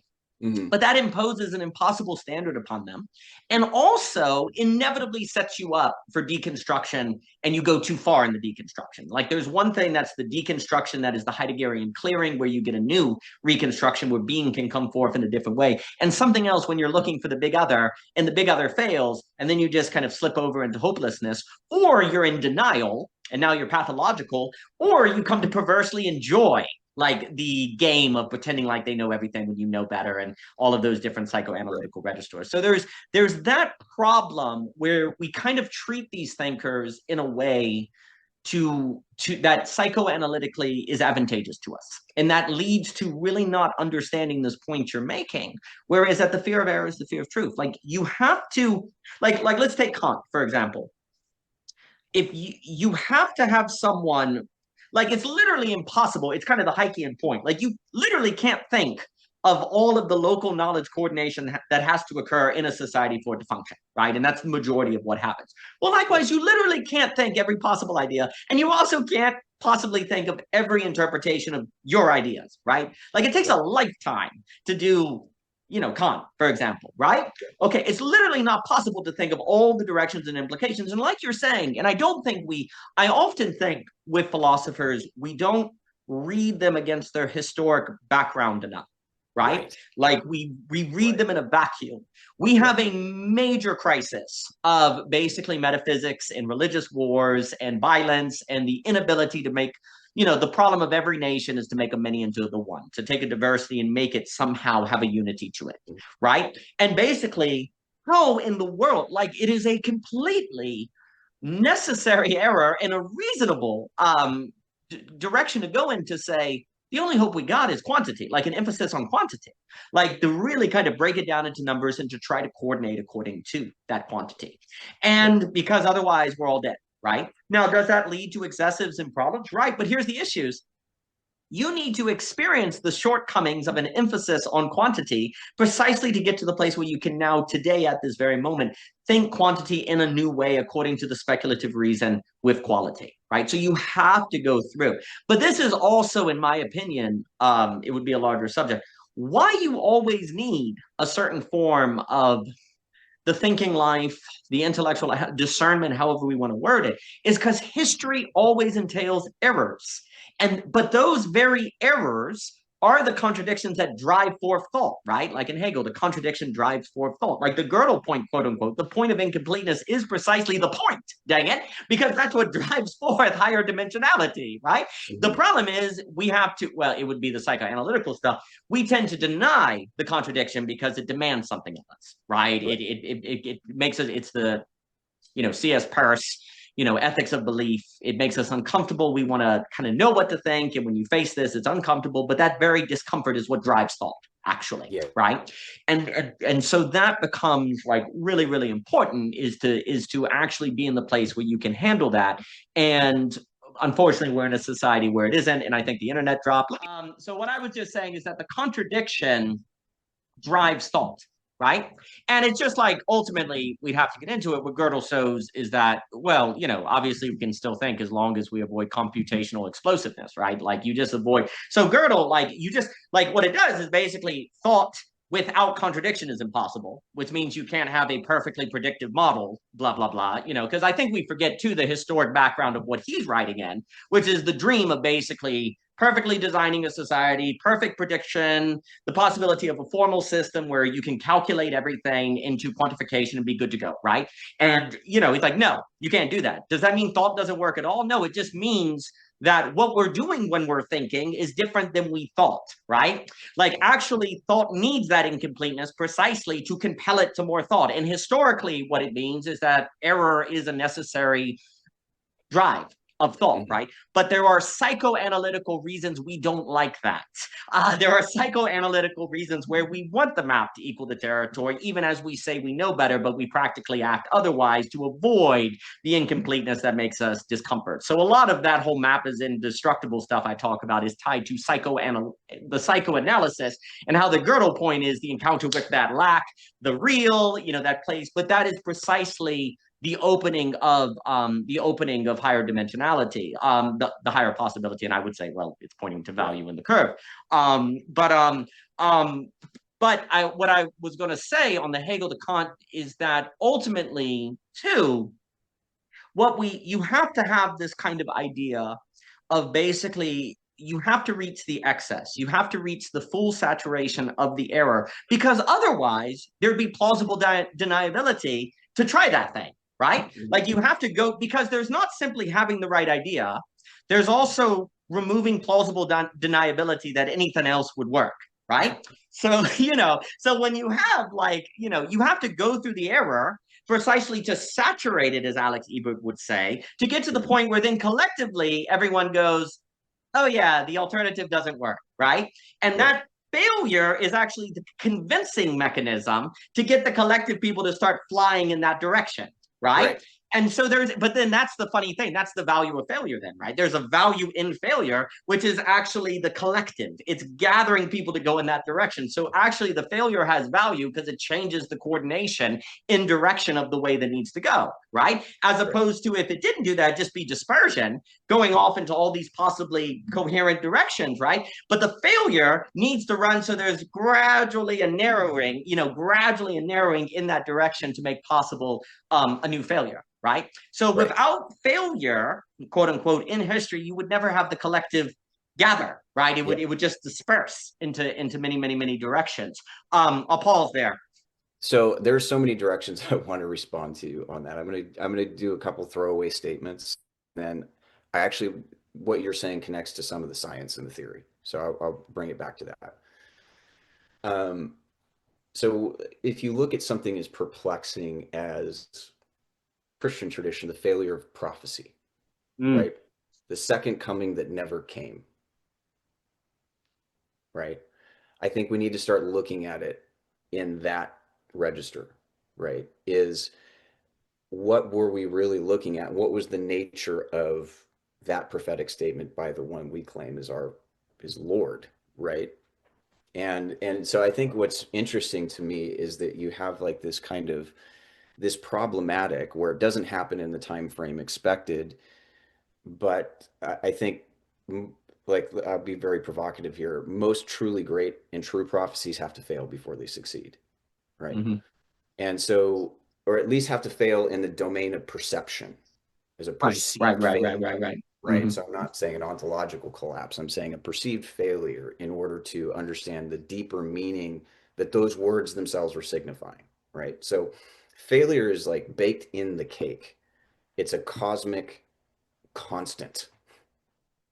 Mm-hmm. But that imposes an impossible standard upon them and also inevitably sets you up for deconstruction and you go too far in the deconstruction. Like there's one thing that's the deconstruction that is the Heideggerian clearing where you get a new reconstruction where being can come forth in a different way. And something else when you're looking for the big other and the big other fails and then you just kind of slip over into hopelessness or you're in denial and now you're pathological or you come to perversely enjoy like the game of pretending like they know everything when you know better and all of those different psychoanalytical registers. So there's that problem where we kind of treat these thinkers in a way to that psychoanalytically is advantageous to us. And that leads to really not understanding this point you're making. Whereas that the fear of error is the fear of truth. Like you have to, like let's take Kant, for example. If you have to have someone like it's literally impossible. It's kind of the Heikian point. Like you literally can't think of all of the local knowledge coordination that has to occur in a society for it to function, right? And that's the majority of what happens. Well, likewise, you literally can't think every possible idea, and you also can't possibly think of every interpretation of your ideas, right? Like it takes a lifetime to do Kant, for example, right? Okay, it's literally not possible to think of all the directions and implications. And like you're saying, and I often think with philosophers, we don't read them against their historic background enough, right? Like we read them in a vacuum. We have a major crisis of basically metaphysics and religious wars and violence and the inability to make the problem of every nation is to make a many into the one, to take a diversity and make it somehow have a unity to it, right? And basically, how in the world, like it is a completely necessary error and a reasonable direction to go in to say, the only hope we got is quantity, like an emphasis on quantity, like to really kind of break it down into numbers and to try to coordinate according to that quantity. And because otherwise we're all dead. Right? Now, does that lead to excessives and problems? Right. But here's the issues. You need to experience the shortcomings of an emphasis on quantity precisely to get to the place where you can now, today, at this very moment, think quantity in a new way according to the speculative reason with quality, right? So you have to go through. But this is also, in my opinion, it would be a larger subject, why you always need a certain form of the thinking life, the intellectual discernment, however we want to word it, is because history always entails errors. But those very errors are the contradictions that drive forth thought, right? Like in Hegel, the contradiction drives forth thought. Like the Gödel point, quote unquote, the point of incompleteness is precisely the point, dang it, because that's what drives forth higher dimensionality, right? Mm-hmm. The problem is we have to, well, it would be the psychoanalytical stuff. We tend to deny the contradiction because it demands something of us, right? It makes us, it's the, C.S. Peirce, ethics of belief. It makes us uncomfortable. We want to kind of know what to think. And when you face this, it's uncomfortable. But that very discomfort is what drives thought, actually, right? And so that becomes like really, really important is to actually be in the place where you can handle that. And unfortunately, we're in a society where it isn't. And I think the internet dropped. So what I was just saying is that the contradiction drives thought. right? And it's just like ultimately we'd have to get into it. What Gödel shows is that, well, obviously we can still think as long as we avoid computational explosiveness, right? Like you just avoid. So Gödel, like you just like what it does is basically thought without contradiction is impossible, which means you can't have a perfectly predictive model, blah, blah, blah, because I think we forget too the historic background of what he's writing in, which is the dream of basically perfectly designing a society, perfect prediction, the possibility of a formal system where you can calculate everything into quantification and be good to go, right? And, he's like, no, you can't do that. Does that mean thought doesn't work at all? No, it just means that what we're doing when we're thinking is different than we thought, right? Like actually thought needs that incompleteness precisely to compel it to more thought. And historically, what it means is that error is a necessary drive of thought, right? But there are psychoanalytical reasons we don't like that. There are psychoanalytical reasons where we want the map to equal the territory, even as we say we know better, but we practically act otherwise to avoid the incompleteness that makes us discomfort. So a lot of that whole map is indestructible stuff I talk about is tied to the psychoanalysis, and how the Gödel point is the encounter with that lack, the real, that place, but that is precisely the opening of higher dimensionality, the higher possibility, and I would say, well, it's pointing to value in the curve. But what I was going to say on the Hegel to Kant is that ultimately, too, you have to have this kind of idea of basically you have to reach the excess. You have to reach the full saturation of the error, because otherwise there'd be plausible deniability to try that thing, right? Like you have to go, because there's not simply having the right idea, there's also removing plausible deniability that anything else would work, right? So, so when you have you have to go through the error precisely to saturate it, as Alex Ebert would say, to get to the point where then collectively everyone goes, oh yeah, the alternative doesn't work, right? And that failure is actually the convincing mechanism to get the collective people to start flying in that direction, right? And so but then that's the funny thing. That's the value of failure then, right? There's a value in failure, which is actually the collective. It's gathering people to go in that direction. So actually the failure has value because it changes the coordination in direction of the way that needs to go, right? As opposed to if it didn't do that, just be dispersion, going off into all these possibly coherent directions, right? But the failure needs to run so there's gradually a narrowing in that direction to make possible a new failure, right? So without failure, quote unquote, in history, you would never have the collective gather, right? It would just disperse into many directions. I'll pause there. So there's so many directions I want to respond to on that. I'm gonna do a couple throwaway statements. Then what you're saying connects to some of the science and the theory. So I'll bring it back to that. So if you look at something as perplexing as Christian tradition, the failure of prophecy, right? The second coming that never came, right? I think we need to start looking at it in that register, right? Is what were we really looking at? What was the nature of that prophetic statement by the one we claim is Lord, right? And so I think what's interesting to me is that you have like this kind of this problematic where it doesn't happen in the time frame expected, but I think, like, I'll be very provocative here, most truly great and true prophecies have to fail before they succeed, right? And so, or at least have to fail in the domain of perception, as a perceived failure. Right. So I'm not saying an ontological collapse. I'm saying a perceived failure in order to understand the deeper meaning that those words themselves were signifying. Right. So failure is like baked in the cake. It's a cosmic constant.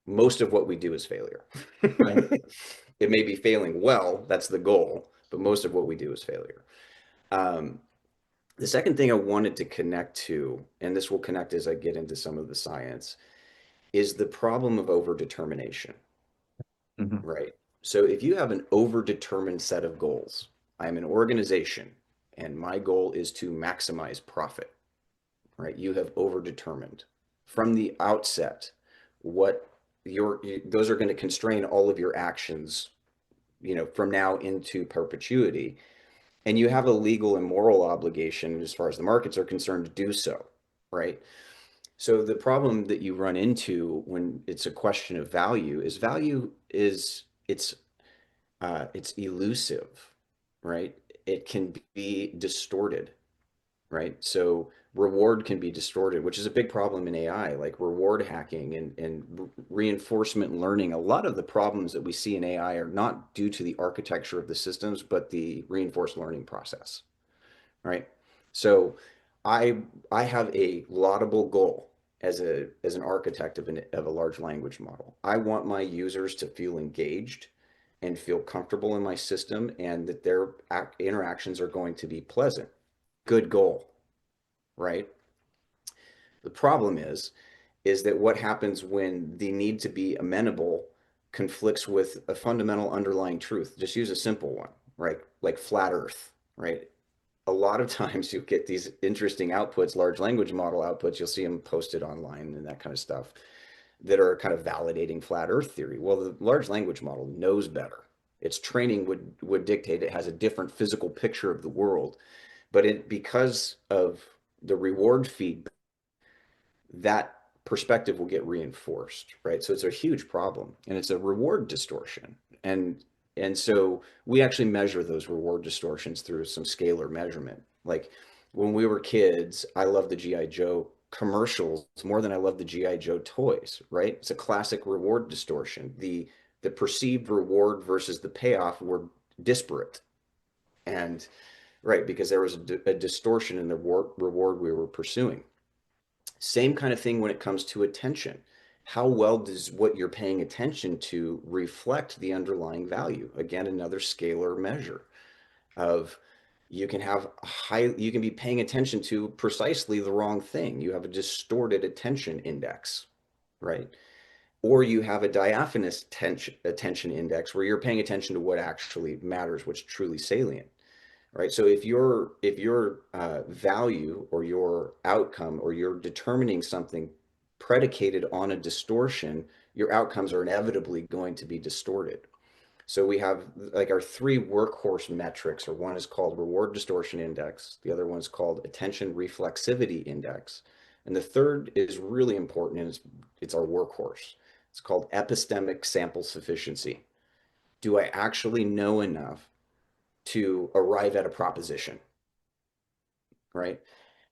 Most of what we do is failure. It may be failing well. That's the goal. But most of what we do is failure. The second thing I wanted to connect to, and this will connect as I get into some of the science, is the problem of overdetermination, right? So if you have an overdetermined set of goals, I'm an organization and my goal is to maximize profit, right? You have overdetermined from the outset what those are going to constrain all of your actions, from now into perpetuity. and you have a legal and moral obligation as far as the markets are concerned to do so, right? So the problem that you run into when it's a question of value is it's elusive, right? It can be distorted, right? So reward can be distorted, which is a big problem in AI, like reward hacking and reinforcement learning. A lot of the problems that we see in AI are not due to the architecture of the systems, but the reinforced learning process, right? So I I have a laudable goal as an architect of a large language model. I want my users to feel engaged and feel comfortable in my system and that their interactions are going to be pleasant. Good goal, right? The problem is that what happens when the need to be amenable conflicts with a fundamental underlying truth. Just use a simple one, right? Like flat earth, right? A lot of times you get these interesting outputs, large language model outputs, you'll see them posted online and that kind of stuff that are kind of validating flat earth theory. Well, the large language model knows better. Its training would dictate it has a different physical picture of the world, but it because of the reward feed, that perspective will get reinforced, right? So it's a huge problem and it's a reward distortion. And so we actually measure those reward distortions through some scalar measurement. Like when we were kids, I loved the GI Joe commercials more than I loved the GI Joe toys, right? It's a classic reward distortion. The perceived reward versus the payoff were disparate. And right, because there was a distortion in the reward we were pursuing. Same kind of thing when it comes to attention. How well does what you're paying attention to reflect the underlying value? Again, another scalar measure of you can be paying attention to precisely the wrong thing. You have a distorted attention index, right? Or you have a diaphanous attention index where you're paying attention to what actually matters, what's truly salient, right? So if your value or your outcome or you're determining something predicated on a distortion, your outcomes are inevitably going to be distorted. So we have like our three workhorse metrics, or one is called reward distortion index, the other one is called attention reflexivity index, and the third is really important and it's our workhorse. It's called epistemic sample sufficiency. Do I actually know enough to arrive at a proposition, right?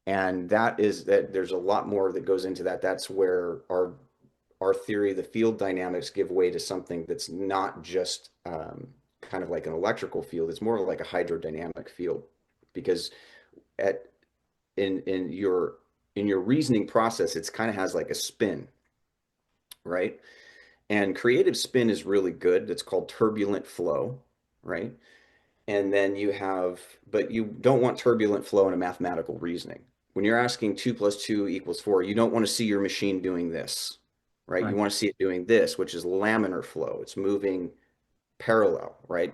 And that there's a lot more that goes into that. That's where our theory, the field dynamics, give way to something that's not just kind of like an electrical field. It's more like a hydrodynamic field, because at in your reasoning process, it's kind of has like a spin, right? And creative spin is really good. It's called turbulent flow, right? And then you have, but you don't want turbulent flow in a mathematical reasoning. When you're asking 2 + 2 = 4, you don't want to see your machine doing this, right? You Right. want to see it doing this, which is laminar flow. It's moving parallel, right?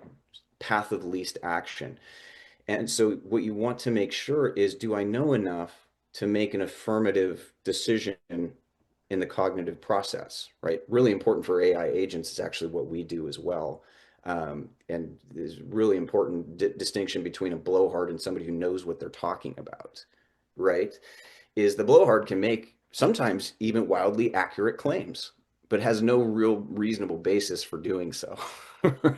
Path of least action. And so what you want to make sure is, do I know enough to make an affirmative decision in the cognitive process, right? Really important for AI agents is actually what we do as well. And there's really important distinction between a blowhard and somebody who knows what they're talking about, right? Is the blowhard can make sometimes even wildly accurate claims, but has no real reasonable basis for doing so,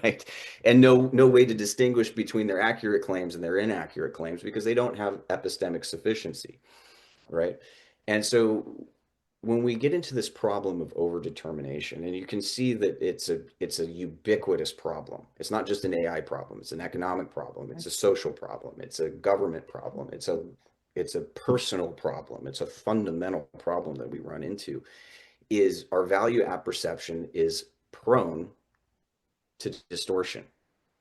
right? And no way to distinguish between their accurate claims and their inaccurate claims because they don't have epistemic sufficiency, right? And so when we get into this problem of overdetermination, and you can see that it's a ubiquitous problem. It's not just an AI problem, it's an economic problem, it's a social problem, it's a government problem, it's a personal problem, it's a fundamental problem that we run into, is our value apperception is prone to distortion.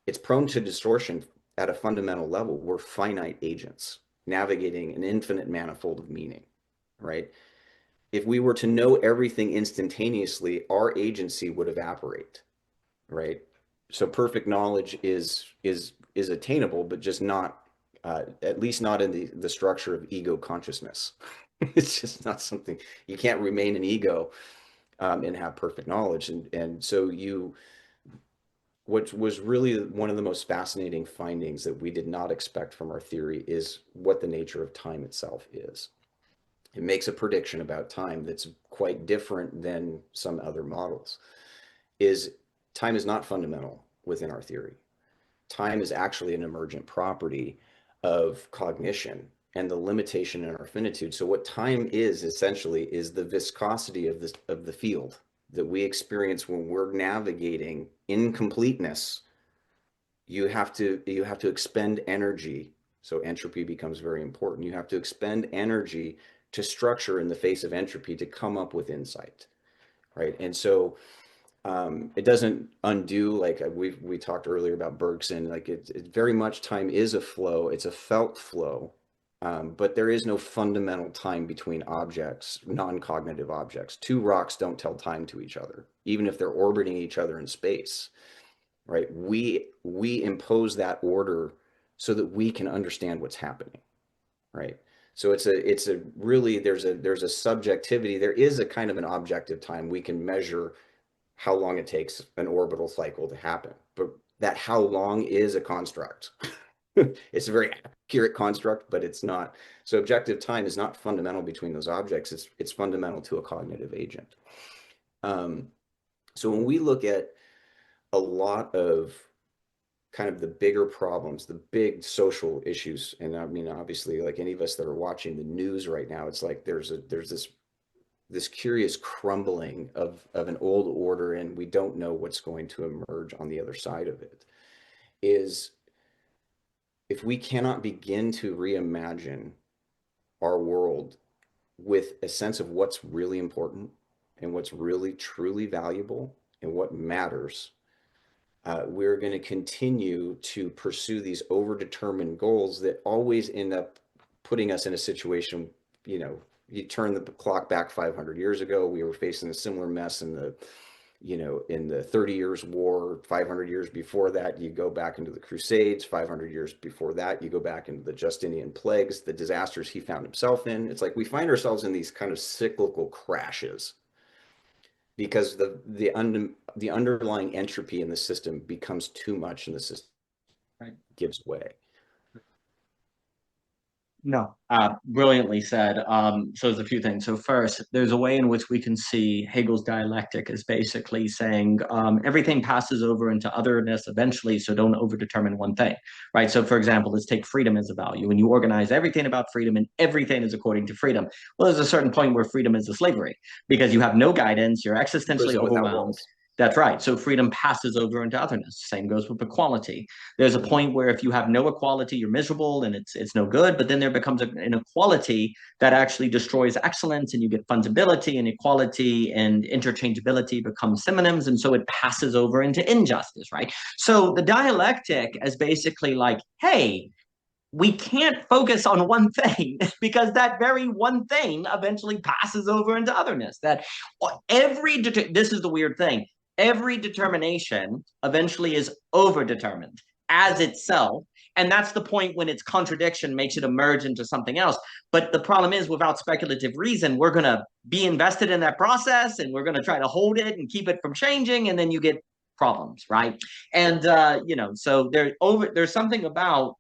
It's prone to distortion at a fundamental level. We're finite agents navigating an infinite manifold of meaning, right? If we were to know everything instantaneously, our agency would evaporate, right? So perfect knowledge is attainable, but just not at least not in the structure of ego consciousness. It's just not something you can't remain an ego and have perfect knowledge. And so what was really one of the most fascinating findings that we did not expect from our theory is what the nature of time itself is. It makes a prediction about time that's quite different than some other models. Is time is not fundamental within our theory. Time is actually an emergent property of cognition and the limitation in our finitude. So what time is essentially is the viscosity of the field that we experience when we're navigating incompleteness. You have to expend energy. So entropy becomes very important. You have to expend energy to structure in the face of entropy to come up with insight, right? And so it doesn't undo, like we talked earlier about Bergson, like it very much time is a flow. It's a felt flow, but there is no fundamental time between objects, non-cognitive objects. Two rocks don't tell time to each other, even if they're orbiting each other in space, right? We impose that order so that we can understand what's happening, right? So it's a really, there's a subjectivity. There is a kind of an objective time. We can measure how long it takes an orbital cycle to happen, but that how long is a construct. It's a very accurate construct, but it's not. So objective time is not fundamental between those objects. It's fundamental to a cognitive agent. So when we look at a lot of kind of the bigger problems, the big social issues, and I mean, obviously, like any of us that are watching the news right now, it's like there's this curious crumbling of an old order, and we don't know what's going to emerge on the other side of it. Is if we cannot begin to reimagine our world with a sense of what's really important and what's really truly valuable and what matters, we're going to continue to pursue these overdetermined goals that always end up putting us in a situation, you turn the clock back 500 years ago, we were facing a similar mess in the 30 Years' War. 500 years before that, you go back into the Crusades. 500 years before that, you go back into the Justinian plagues, the disasters he found himself in. It's like we find ourselves in these kind of cyclical crashes because the underlying entropy in the system becomes too much, and the system gives way. No, brilliantly said. So there's a few things. So first, there's a way in which we can see Hegel's dialectic is basically saying everything passes over into otherness eventually, so don't overdetermine one thing, right? So for example, let's take freedom as a value, and you organize everything about freedom, and everything is according to freedom. Well, there's a certain point where freedom is a slavery because you have no guidance, you're existentially overwhelmed. That's right. So freedom passes over into otherness. Same goes with equality. There's a point where if you have no equality, you're miserable and it's no good. But then there becomes an inequality that actually destroys excellence, and you get fungibility, and equality and interchangeability become synonyms. And so it passes over into injustice, right? So the dialectic is basically like, hey, we can't focus on one thing because that very one thing eventually passes over into otherness. That this is the weird thing. Every determination eventually is overdetermined as itself. And that's the point when its contradiction makes it emerge into something else. But the problem is, without speculative reason, we're going to be invested in that process, and we're going to try to hold it and keep it from changing. And then you get problems, right? And, so there's something about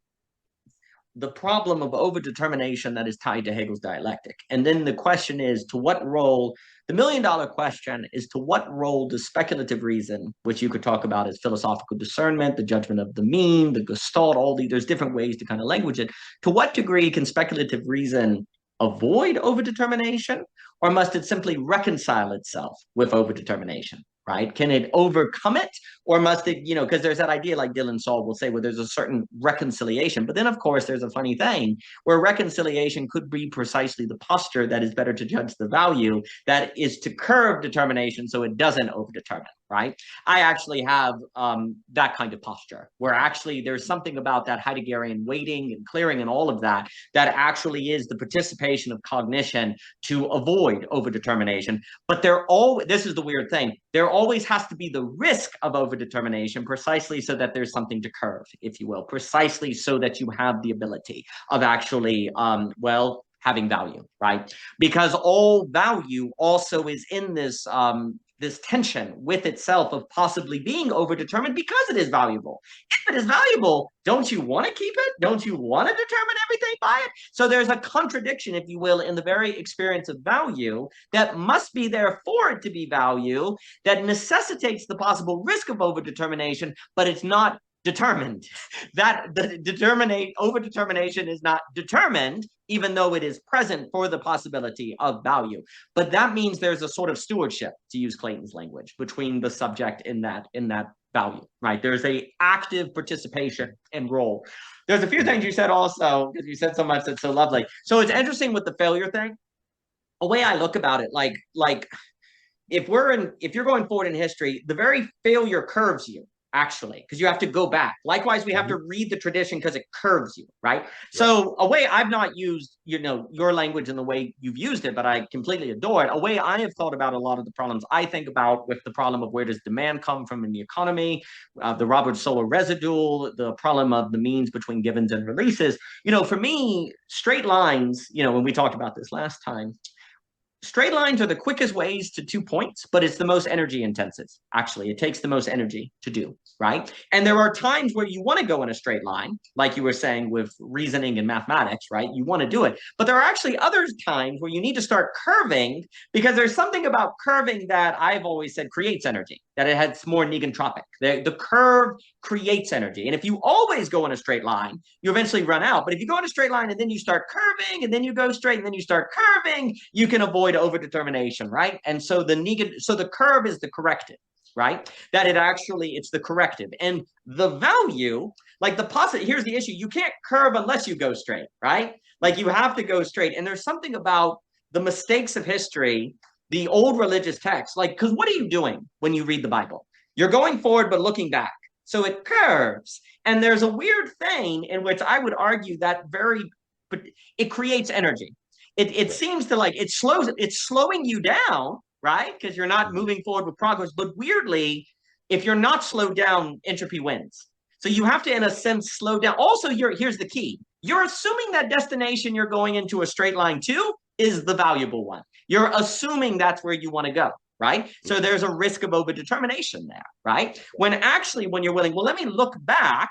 the problem of overdetermination that is tied to Hegel's dialectic. And then the question is, to what role, the million-dollar question is, to what role does speculative reason, which you could talk about as philosophical discernment, the judgment of the mean, the gestalt, there's different ways to kind of language it. To what degree can speculative reason avoid overdetermination, or must it simply reconcile itself with overdetermination? Right? Can it overcome it, or must it, because there's that idea, like Dylan Saul will say, where there's a certain reconciliation. But then, of course, there's a funny thing where reconciliation could be precisely the posture that is better to judge the value, that is to curb determination so it doesn't overdetermine, right? I actually have that kind of posture where actually there's something about that Heideggerian weighting and clearing and all of that that actually is the participation of cognition to avoid overdetermination. But this is the weird thing, there always has to be the risk of overdetermination precisely so that there's something to curve, if you will, precisely so that you have the ability of actually, having value, right? Because all value also is in this this tension with itself of possibly being overdetermined because it is valuable. If it is valuable, don't you want to keep it? Don't you want to determine everything by it? So there's a contradiction, if you will, in the very experience of value that must be there for it to be value, that necessitates the possible risk of overdetermination, but it's not determined. That the overdetermination is not determined, even though it is present for the possibility of value. But that means there's a sort of stewardship, to use Clayton's language, between the subject in that value, right? There's a active participation and role. There's a few things you said also, because you said so much that's so lovely. So it's interesting with the failure thing. A way I look about it, like if you're going forward in history, the very failure curves you, actually, because you have to go back. Likewise, we have to read the tradition because it curves you, right? So a way I've not used, your language in the way you've used it, but I completely adore it. A way I have thought about a lot of the problems I think about with the problem of where does demand come from in the economy, the Robert Solow residual, the problem of the means between givens and releases. For me, straight lines, when we talked about this last time, straight lines are the quickest ways to 2 points, but it's the most energy intensive. Actually, it takes the most energy to do, right? And there are times where you want to go in a straight line, like you were saying with reasoning and mathematics, right? You want to do it. But there are actually other times where you need to start curving, because there's something about curving that I've always said creates energy, that it has more negentropic. The curve creates energy. And if you always go in a straight line, you eventually run out. But if you go in a straight line and then you start curving and then you go straight and then you start curving, you can avoid overdetermination, right? And so the curve is the corrective, right? That it's the corrective. And the value, like the positive, here's the issue. You can't curve unless you go straight, right? Like you have to go straight. And there's something about the mistakes of history, the old religious texts, like, because what are you doing when you read the Bible? You're going forward, but looking back. So it curves. And there's a weird thing in which I would argue that it creates energy. It seems to it's slowing you down, right? Because you're not moving forward with progress. But weirdly, if you're not slowed down, entropy wins. So you have to, in a sense, slow down. Also, here's the key. You're assuming that destination you're going into a straight line to is the valuable one. You're assuming that's where you want to go, right? So there's a risk of overdetermination there, right? When you're willing, well, let me look back,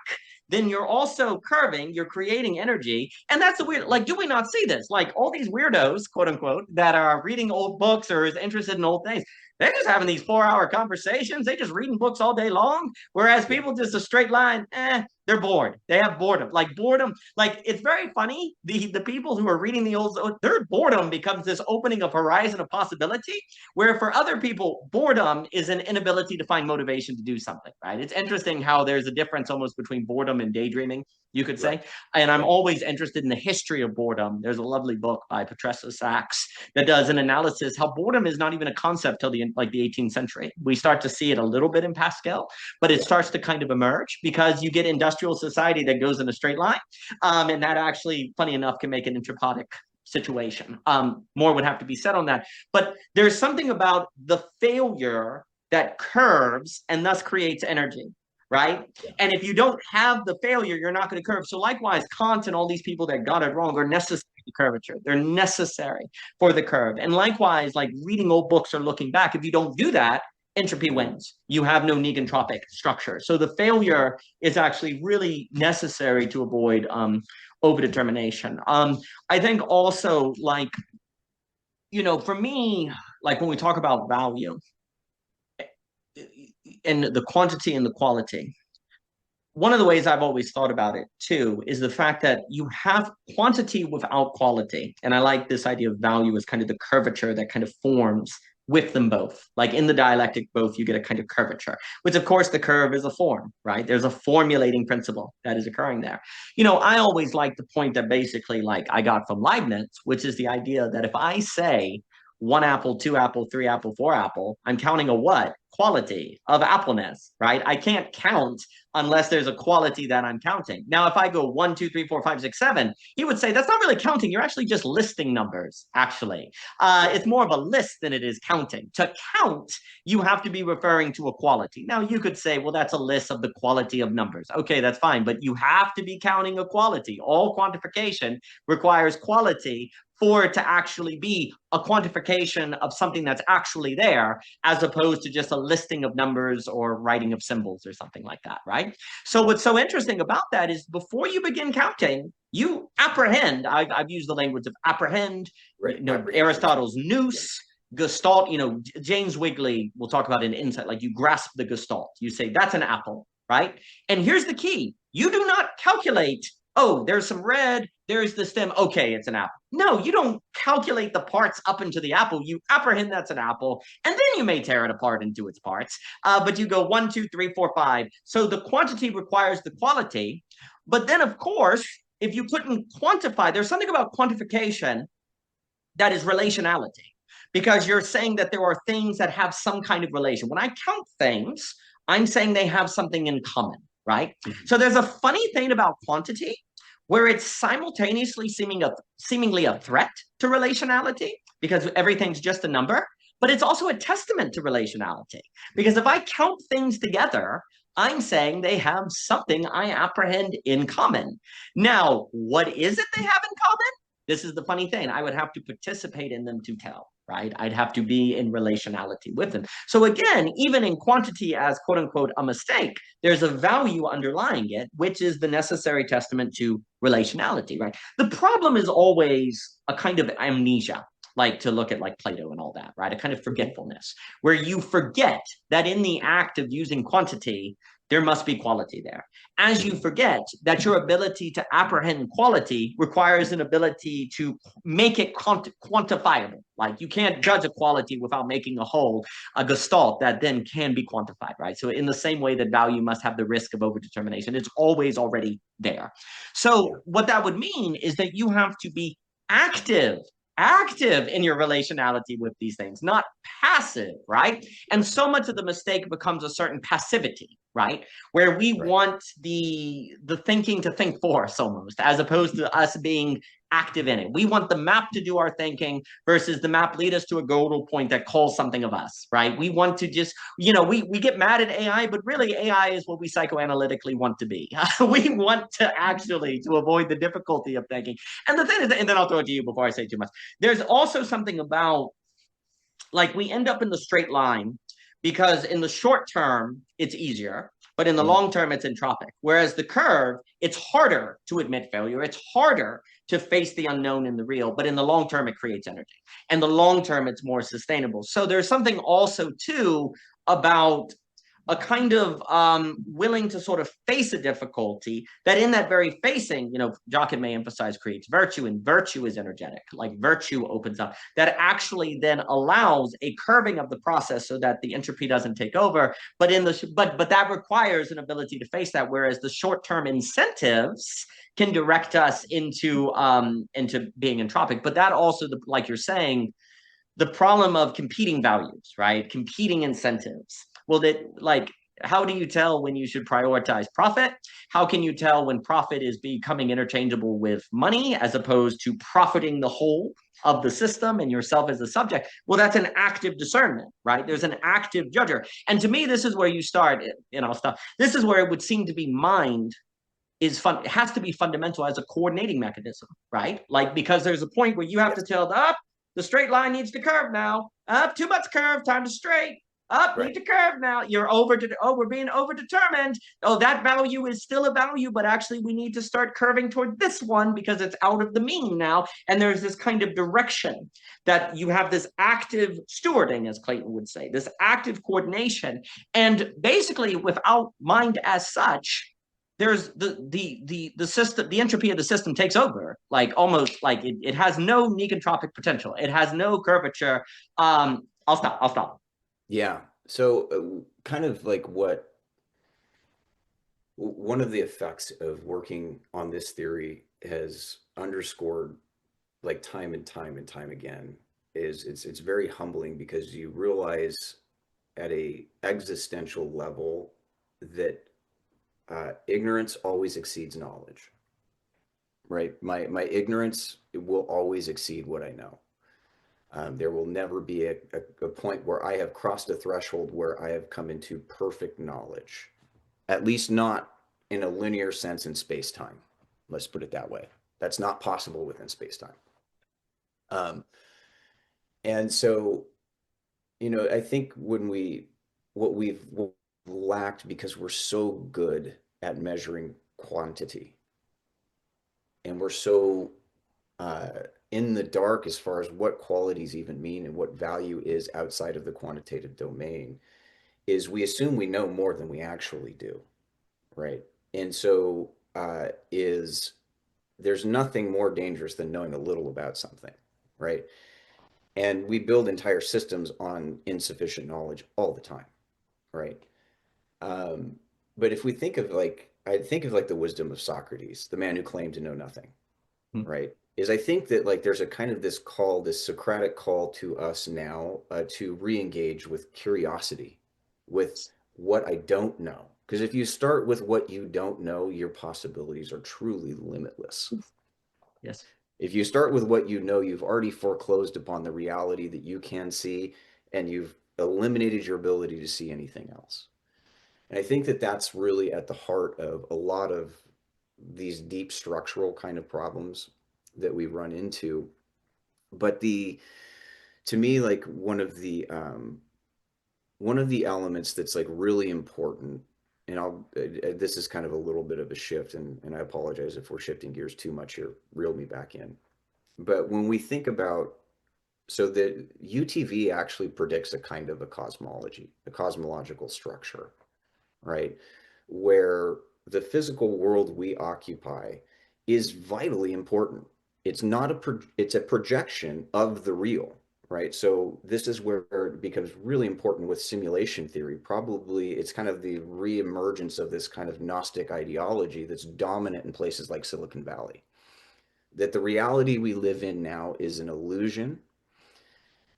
then you're also curving, you're creating energy. And that's the weird, do we not see this? Like all these weirdos, quote unquote, that are reading old books or is interested in old things, they're just having these 4-hour conversations. They're just reading books all day long. Whereas people just a straight line, they're bored. They have boredom. It's very funny. The people who are reading the old, their boredom becomes this opening of horizon of possibility, where for other people, boredom is an inability to find motivation to do something, right? It's interesting how there's a difference almost between boredom and daydreaming, you could say. And I'm always interested in the history of boredom. There's a lovely book by Patricia Sachs that does an analysis how boredom is not even a concept till the 18th century. We start to see it a little bit in Paschall, but it starts to kind of emerge because you get industrial society that goes in a straight line. And that actually, funny enough, can make an entropic situation. More would have to be said on that. But there's something about the failure that curves and thus creates energy, right? And if you don't have the failure, you're not going to curve. So likewise, Kant and all these people that got it wrong are necessary to curvature. They're necessary for the curve. And likewise, like reading old books or looking back, if you don't do that, entropy wins. You have no negentropic structure. So the failure is actually really necessary to avoid overdetermination. I think also, for me, when we talk about value and the quantity and the quality, one of the ways I've always thought about it too is the fact that you have quantity without quality. And I like this idea of value as kind of the curvature that kind of forms with them both. Like in the dialectic, both, you get a kind of curvature, which of course the curve is a form, right? There's a formulating principle that is occurring there. I always like the point that basically I got from Leibniz, which is the idea that if I say 1 apple, 2 apple, 3 apple, 4 apple, I'm counting a what? Quality of appleness, right? I can't count unless there's a quality that I'm counting. Now, if I go 1, 2, 3, 4, 5, 6, 7, he would say that's not really counting. You're actually just listing numbers, actually. It's more of a list than it is counting. To count, you have to be referring to a quality. Now, you could say, well, that's a list of the quality of numbers. Okay, that's fine. But you have to be counting a quality. All quantification requires quality for it to actually be a quantification of something that's actually there, as opposed to just a listing of numbers or writing of symbols or something like that, right? So what's so interesting about that is before you begin counting, you apprehend. I've used the language of apprehend, Right. Aristotle's nous, gestalt, James Wigley will talk about an insight, like you grasp the gestalt. You say, that's an apple, right? And here's the key. You do not calculate, oh, there's some red, there's the stem, okay, it's an apple. No, you don't calculate the parts up into the apple. You apprehend that's an apple, and then you may tear it apart into its parts. But you go 1, 2, 3, 4, 5. So the quantity requires the quality. But then, of course, if you couldn't quantify, there's something about quantification that is relationality, because you're saying that there are things that have some kind of relation. When I count things, I'm saying they have something in common, right? So there's a funny thing about quantity where it's simultaneously seemingly a threat to relationality because everything's just a number, but it's also a testament to relationality. Because if I count things together, I'm saying they have something I apprehend in common. Now, what is it they have in common? This is the funny thing. I would have to participate in them to tell, right? I'd have to be in relationality with them. So again, even in quantity as quote unquote a mistake, there's a value underlying it, which is the necessary testament to relationality, right? The problem is always a kind of amnesia, like to look at like Plato and all that, right? A kind of forgetfulness where you forget that in the act of using quantity, there must be quality there. As you forget that your ability to apprehend quality requires an ability to make it quantifiable. Like you can't judge a quality without making a whole, a gestalt that then can be quantified, right? So in the same way that value must have the risk of overdetermination, it's always already there. So what that would mean is that you have to be active in your relationality with these things, not passive, right? And so much of the mistake becomes a certain passivity, right? Where we want the thinking to think for us almost, as opposed to us being active in it. We want the map to do our thinking versus the map lead us to a goal point that calls something of us, right? We want to just, we get mad at AI, but really AI is what we psychoanalytically want to be. We want to actually to avoid the difficulty of thinking. And the thing is, and then I'll throw it to you before I say too much. There's also something about, like, we end up in the straight line because in the short term, it's easier, but in the long term, it's entropic. Whereas the curve, it's harder to admit failure. It's harder to face the unknown in the real, but in the long term, it creates energy. And the long term, it's more sustainable. So there's something also too about a kind of willing to sort of face a difficulty that in that very facing, Jockin may emphasize creates virtue, and virtue is energetic, like virtue opens up, that actually then allows a curving of the process so that the entropy doesn't take over. But but that requires an ability to face that, whereas the short-term incentives can direct us into being entropic. But that also, like you're saying, the problem of competing values, right? Competing incentives. Well, how do you tell when you should prioritize profit? How can you tell when profit is becoming interchangeable with money as opposed to profiting the whole of the system and yourself as a subject? Well, that's an active discernment, right? There's an active judger. And to me, this is where you start, stuff. This is where it would seem to be mind is fun. It has to be fundamental as a coordinating mechanism, right? Like, because there's a point where you have to tell the straight line needs to curve now. Too much curve, time to straight. Need to curve now. We're being overdetermined. Oh, that value is still a value, but actually we need to start curving toward this one because it's out of the mean now. And there's this kind of direction that you have, this active stewarding, as Clayton would say, this active coordination. And basically without mind as such, there's the system, the entropy of the system takes over, like almost like it has no negentropic potential. It has no curvature. I'll stop. Yeah. So kind of like one of the effects of working on this theory has underscored, like, time and time and time again, is it's very humbling because you realize at a existential level that ignorance always exceeds knowledge, right? My ignorance will always exceed what I know. There will never be a point where I have crossed a threshold where I have come into perfect knowledge, at least not in a linear sense in space-time. Let's put it that way. That's not possible within space-time. Um, and so, I think what we've lacked because we're so good at measuring quantity and we're so uh, in the dark as far as what qualities even mean and what value is outside of the quantitative domain is we assume we know more than we actually do, right? And so is there's nothing more dangerous than knowing a little about something, right? And we build entire systems on insufficient knowledge all the time, right? Um, but if we think of like, I think of like the wisdom of Socrates, the man who claimed to know nothing, Hmm. right? Is I think that like there's a kind of this call, this Socratic call to us now to re-engage with curiosity, with what I don't know. Because if you start with what you don't know, your possibilities are truly limitless. Yes. If you start with what you know, you've already foreclosed upon the reality that you can see, and you've eliminated your ability to see anything else. And I think that that's really at the heart of a lot of these deep structural kind of problems that we run into. But to me, like one of the elements that's like really important, and this is kind of a little bit of a shift, and I apologize if we're shifting gears too much here. Reel me back in. But when we think about so the UTV actually predicts a kind of a cosmology, a cosmological structure, right? Where the physical world we occupy is vitally important. It's not it's a projection of the real, right? So this is where it becomes really important with simulation theory. Probably it's kind of the reemergence of this kind of Gnostic ideology that's dominant in places like Silicon Valley. That the reality we live in now is an illusion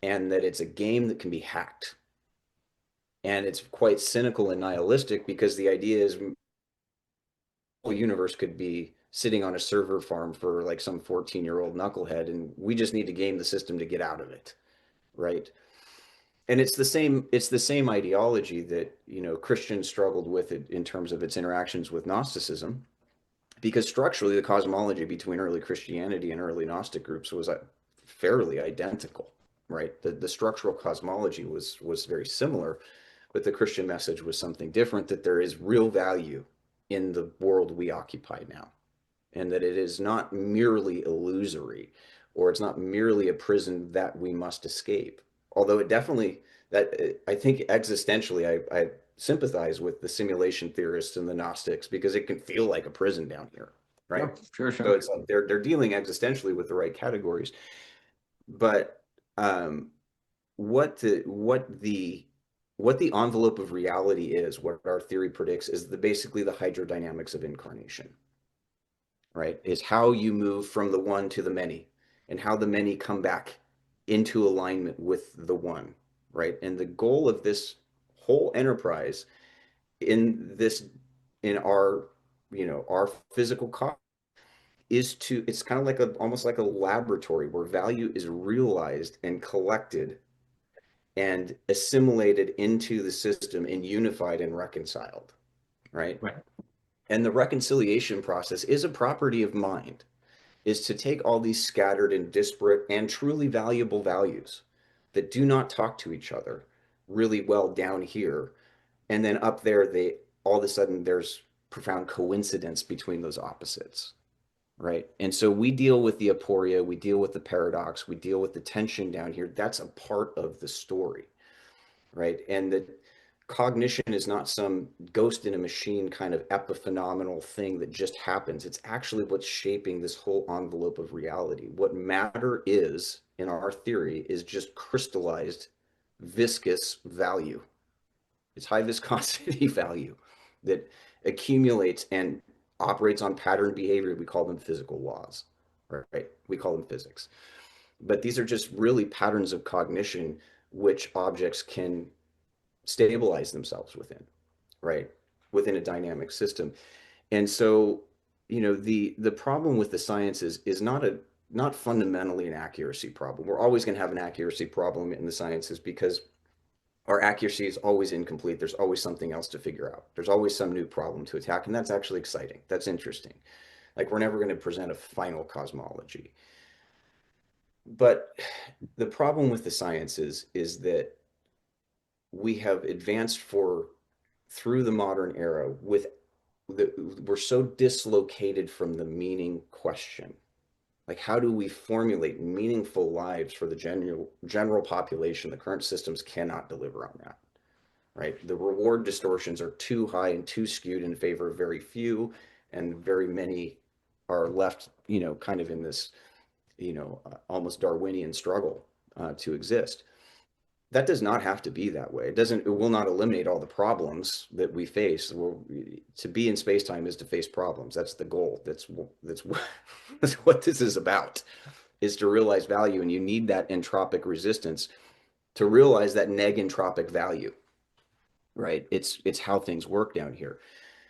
and that it's a game that can be hacked. And it's quite cynical and nihilistic because the idea is whole universe could be sitting on a server farm for like some 14-year-old knucklehead, and we just need to game the system to get out of it, right? And it's the same ideology that Christians struggled with it in terms of its interactions with Gnosticism, because structurally the cosmology between early Christianity and early Gnostic groups was fairly identical, right? The structural cosmology was very similar, but the Christian message was something different, that there is real value in the world we occupy now, and that it is not merely illusory, or it's not merely a prison that we must escape. Although it definitely, that I think existentially, I sympathize with the simulation theorists and the Gnostics, because it can feel like a prison down here, right? Sure, sure, So sure. it's like they're dealing existentially with the right categories. But um, what the envelope of reality is, what our theory predicts, is basically the hydrodynamics of incarnation, right? Is how you move from the one to the many, and how the many come back into alignment with the one, right? And the goal of this whole enterprise in this, in our, our physical cost, is to, it's kind of like almost like a laboratory where value is realized and collected and assimilated into the system and unified and reconciled, right? Right. And the reconciliation process is a property of mind, is to take all these scattered and disparate and truly valuable values that do not talk to each other really well down here, and then up there they all of a sudden there's profound coincidence between those opposites, right? And so we deal with the aporia, we deal with the paradox, we deal with the tension down here. That's a part of the story, right? And that cognition is not some ghost in a machine kind of epiphenomenal thing that just happens. It's actually what's shaping this whole envelope of reality. What matter is, in our theory, is just crystallized viscous value. It's high viscosity value that accumulates and operates on pattern behavior. We call them physical laws, right? We call them physics. But these are just really patterns of cognition which objects can stabilize themselves within, right? Within a dynamic system. And so, the problem with the sciences is not fundamentally an accuracy problem. We're always going to have an accuracy problem in the sciences because our accuracy is always incomplete. There's always something else to figure out. There's always some new problem to attack, and that's actually exciting. That's interesting. Like we're never going to present a final cosmology. But the problem with the sciences is that we have advanced through the modern era we're so dislocated from the meaning question. Like, how do we formulate meaningful lives for the general population? The current systems cannot deliver on that, right? The reward distortions are too high and too skewed in favor of very few, and very many are left, kind of in this, almost Darwinian struggle to exist. That does not have to be that way. It will not eliminate all the problems that we face. To be in space-time is to face problems. That's the goal. That's that's what this is about, is to realize value. And you need that entropic resistance to realize that neg-entropic value, right? It's how things work down here.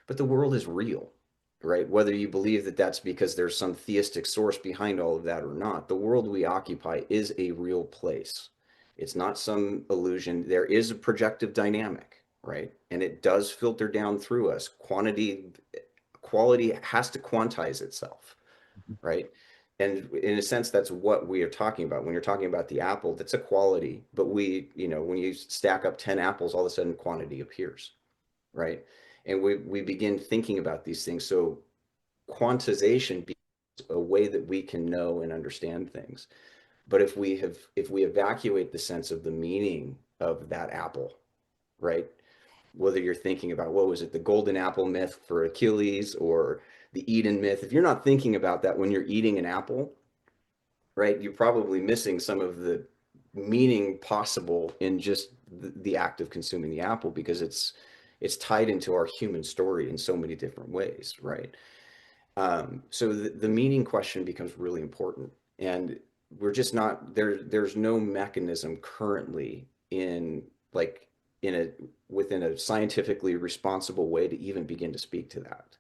But the world is real, right? Whether you believe that that's because there's some theistic source behind all of that or not, the world we occupy is a real place. It's not some illusion. There is a projective dynamic, right? And it does filter down through us. Quality has to quantize itself, right? And in a sense, that's what we are talking about. When you're talking about the apple, that's a quality. But when you stack up 10 apples, all of a sudden quantity appears, right? And we begin thinking about these things. So quantization becomes a way that we can know and understand things. But if we evacuate the sense of the meaning of that apple, right? Whether you're thinking about, what was it, the golden apple myth for Achilles, or the Eden myth, if you're not thinking about that when you're eating an apple, right, you're probably missing some of the meaning possible in just the act of consuming the apple, because it's tied into our human story in so many different ways, right? So the meaning question becomes really important. And we're just not there. There's no mechanism currently within a scientifically responsible way to even begin to speak to that.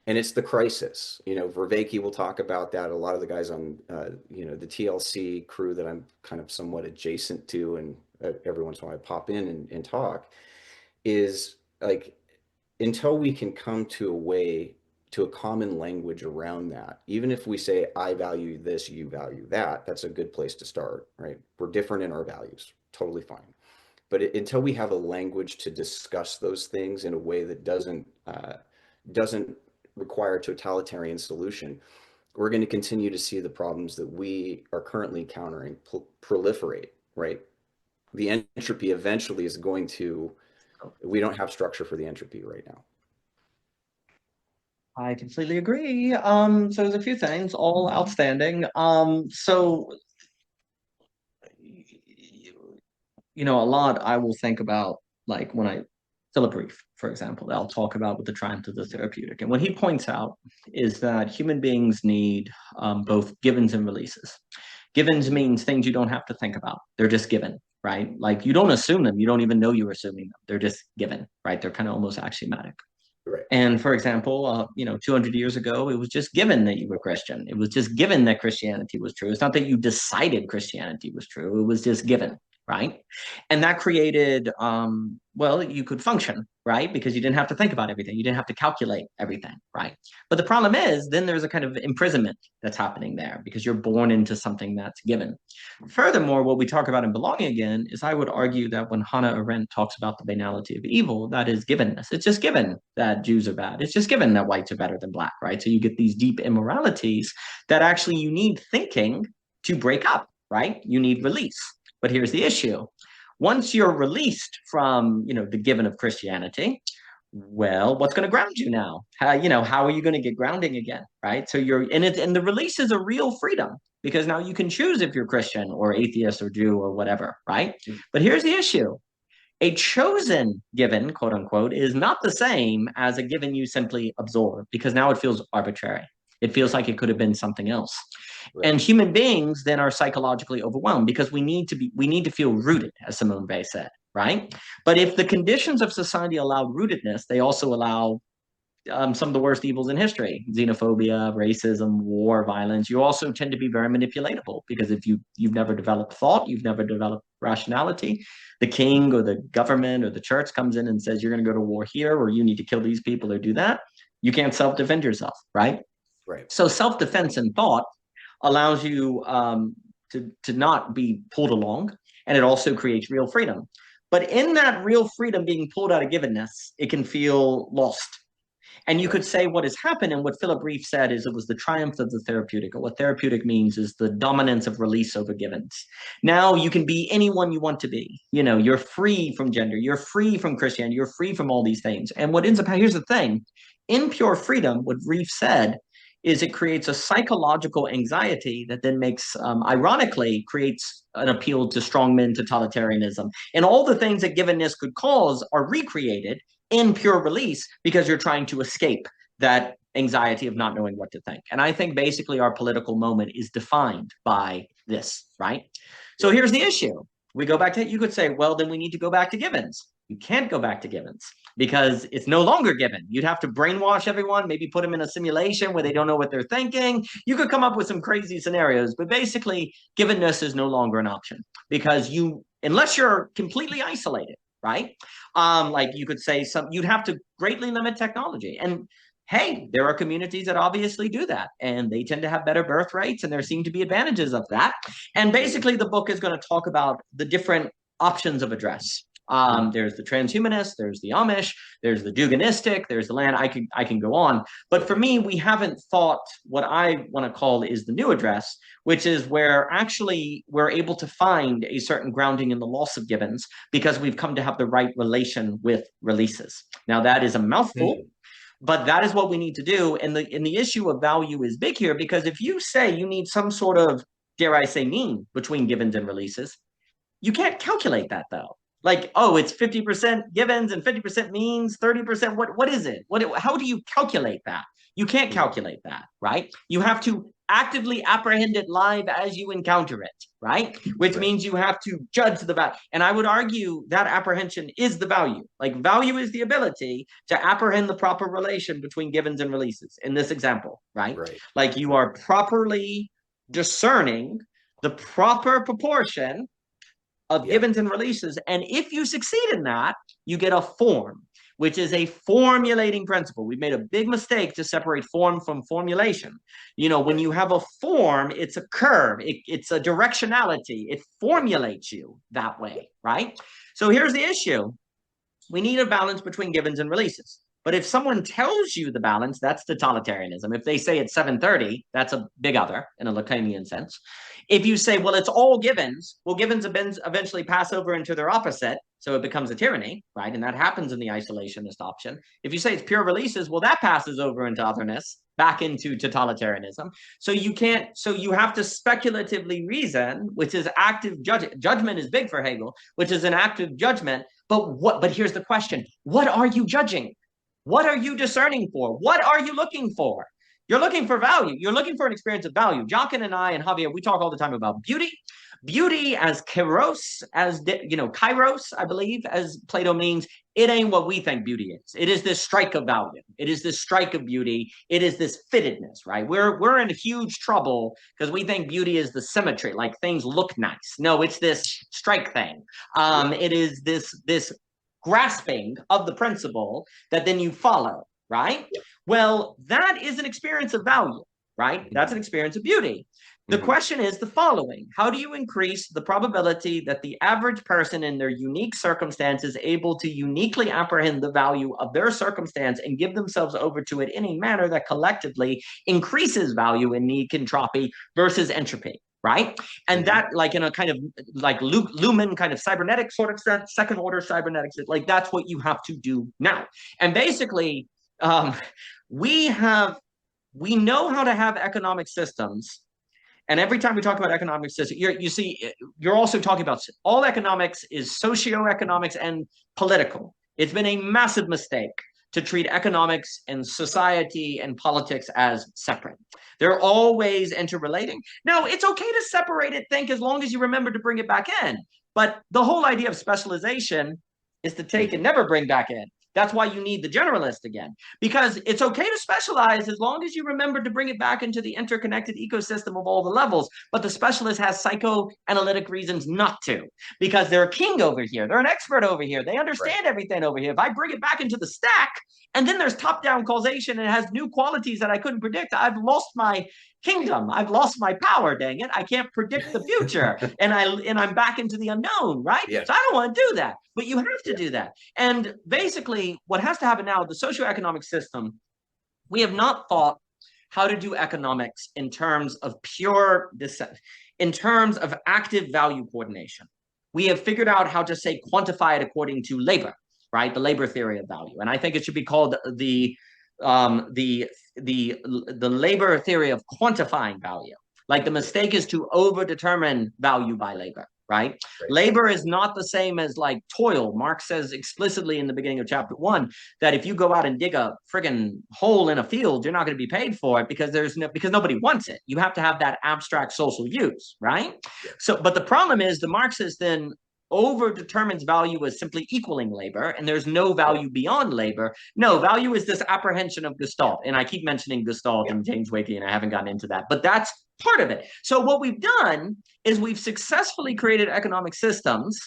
And it's the crisis. Vervaeke will talk about that. A lot of the guys on, the TLC crew that I'm kind of somewhat adjacent to, and every once in a while I pop in and talk, is like, until we can come to a common language around that. Even if we say, I value this, you value that, that's a good place to start, right? We're different in our values, totally fine. But until we have a language to discuss those things in a way that doesn't require a totalitarian solution, we're going to continue to see the problems that we are currently encountering proliferate, right? The entropy eventually is going to, we don't have structure for the entropy right now. I completely agree. So there's a few things, all outstanding. So a lot I will think about, like when I fill a brief, for example, I'll talk about with the triumph of the therapeutic. And what he points out is that human beings need both givens and releases. Givens means things you don't have to think about. They're just given, right? Like, you don't assume them. You don't even know you're assuming them. They're just given, right? They're kind of almost axiomatic. Right. And for example, 200 years ago, it was just given that you were Christian. It was just given that Christianity was true. It's not that you decided Christianity was true. It was just given, right? And that created, you could function, right? Because you didn't have to think about everything. You didn't have to calculate everything, right? But the problem is, then there's a kind of imprisonment that's happening there, because you're born into something that's given. Furthermore, what we talk about in Belonging Again is, I would argue that when Hannah Arendt talks about the banality of evil, that is givenness. It's just given that Jews are bad. It's just given that whites are better than black, right? So you get these deep immoralities that actually you need thinking to break up, right? You need release. But here's the issue. Once you're released from, the given of Christianity, well, what's going to ground you now? How are you going to get grounding again, right? So you're in it, and the release is a real freedom, because now you can choose if you're Christian or atheist or Jew or whatever, right? But here's the issue. A chosen given, quote unquote, is not the same as a given you simply absorb, because now it feels arbitrary. It feels like it could have been something else. Right. And human beings then are psychologically overwhelmed, because we need to feel rooted, as Simone Weil said, right? But if the conditions of society allow rootedness, they also allow some of the worst evils in history: xenophobia, racism, war, violence. You also tend to be very manipulatable, because if you've never developed thought, you've never developed rationality, the king or the government or the church comes in and says, you're going to go to war here, or you need to kill these people or do that. You can't self-defend yourself, right? Right. So self-defense and thought allows you to not be pulled along, and it also creates real freedom. But in that real freedom being pulled out of givenness, it can feel lost. And you could say what has happened, and what Philip Reeve said is it was the triumph of the therapeutic. Or what therapeutic means is the dominance of release over givens. Now you can be anyone you want to be. You know, you're free from gender, you're free from Christianity, you're free from all these things. And what ends up, here's the thing, in pure freedom, what Reeve said is it creates a psychological anxiety that then makes, ironically, creates an appeal to strongman totalitarianism. And all the things that givenness could cause are recreated in pure release because you're trying to escape that anxiety of not knowing what to think. And I think basically our political moment is defined by this, right? So here's the issue. We go back to, you could say, well, then we need to go back to givens. You can't go back to givens because it's no longer given. You'd have to brainwash everyone, maybe put them in a simulation where they don't know what they're thinking. You could come up with some crazy scenarios, but basically givenness is no longer an option because unless you're completely isolated, right? Like you could say you'd have to greatly limit technology. And hey, there are communities that obviously do that, and they tend to have better birth rates, and there seem to be advantages of that. And basically the book is going to talk about the different options of address. There's the transhumanist, there's the Amish, there's the Duganistic, there's the land. I can go on. But for me, we haven't thought what I want to call is the new address, which is where actually we're able to find a certain grounding in the loss of givens because we've come to have the right relation with releases. Now, that is a mouthful. But that is what we need to do. And the issue of value is big here because if you say you need some sort of, dare I say, mean between givens and releases, you can't calculate that though. Like, oh, it's 50% givens and 50% means, 30%. What is it? How do you calculate that? You can't calculate that, right? You have to actively apprehend it live as you encounter it, right? Which means you have to judge the value. And I would argue that apprehension is the value. Like value is the ability to apprehend the proper relation between givens and releases in this example, right? Like you are properly discerning the proper proportion of givens and releases. And if you succeed in that, you get a form, which is a formulating principle. We've made a big mistake to separate form from formulation. You know, when you have a form, it's a curve, it's a directionality. It formulates you that way, right? So here's the issue. We need a balance between givens and releases. But if someone tells you the balance, that's totalitarianism. If they say it's 730, that's a big other in a Lacanian sense. If you say, well, it's all givens, well, givens eventually pass over into their opposite, so it becomes a tyranny, right? And that happens in the isolationist option. If you say it's pure releases, well, that passes over into otherness, back into totalitarianism. So you can't, so you have to speculatively reason, which is active judgment. Judgment is big for Hegel, which is an active judgment. But here's the question. What are you judging? What are you discerning for? What are you looking for? You're looking for value. You're looking for an experience of value. Jockin and I and Javier, we talk all the time about beauty. Beauty as kairos, kairos, I believe, as Plato means, it ain't what we think beauty is. It is this strike of value. It is this strike of beauty. It is this fittedness, right? We're in huge trouble because we think beauty is the symmetry, like things look nice. No, it's this strike thing. It is this grasping of the principle that then you follow, right? Well, that is an experience of value, right? That's an experience of beauty. The question is the following. How do you increase the probability that the average person in their unique circumstance is able to uniquely apprehend the value of their circumstance and give themselves over to it in a manner that collectively increases value in need entropy versus entropy? Right? And that, like in a kind of like Luhmann kind of cybernetic sort of sense, second order cybernetics, like that's what you have to do now. And basically, we know how to have economic systems. And every time we talk about economic systems, you're also talking about all economics is socioeconomics and political. It's been a massive mistake to treat economics and society and politics as separate. They're always interrelating. Now, it's okay to separate it, think, as long as you remember to bring it back in. But the whole idea of specialization is to take and never bring back in. That's why you need the generalist again, because it's okay to specialize as long as you remember to bring it back into the interconnected ecosystem of all the levels. But the specialist has psychoanalytic reasons not to, because they're a king over here. They're an expert over here. They understand everything over here. If I bring it back into the stack, and then there's top-down causation and it has new qualities that I couldn't predict, I've lost my kingdom. I've lost my power, dang it. I can't predict the future. and I'm back into the unknown, right? Yeah. So I don't want to do that. But you have to do that. And basically, what has to happen now, the socioeconomic system, we have not thought how to do economics in terms of pure dissent, in terms of active value coordination. We have figured out how to, say, quantify it according to labor, right? The labor theory of value. And I think it should be called the labor theory of quantifying value. Like, the mistake is to over-determine value by labor, right? Labor is not the same as like toil. Marx says explicitly in the beginning of chapter 1 that if you go out and dig a friggin' hole in a field, you're not going to be paid for it because because nobody wants it. You have to have that abstract social use, right? Yeah. So, but the problem is the Marxist then over determines value as simply equaling labor, and there's no value beyond labor. No, value is this apprehension of Gestalt, and I keep mentioning Gestalt and James Wakey, and I haven't gotten into that, but that's part of it. So what we've done is we've successfully created economic systems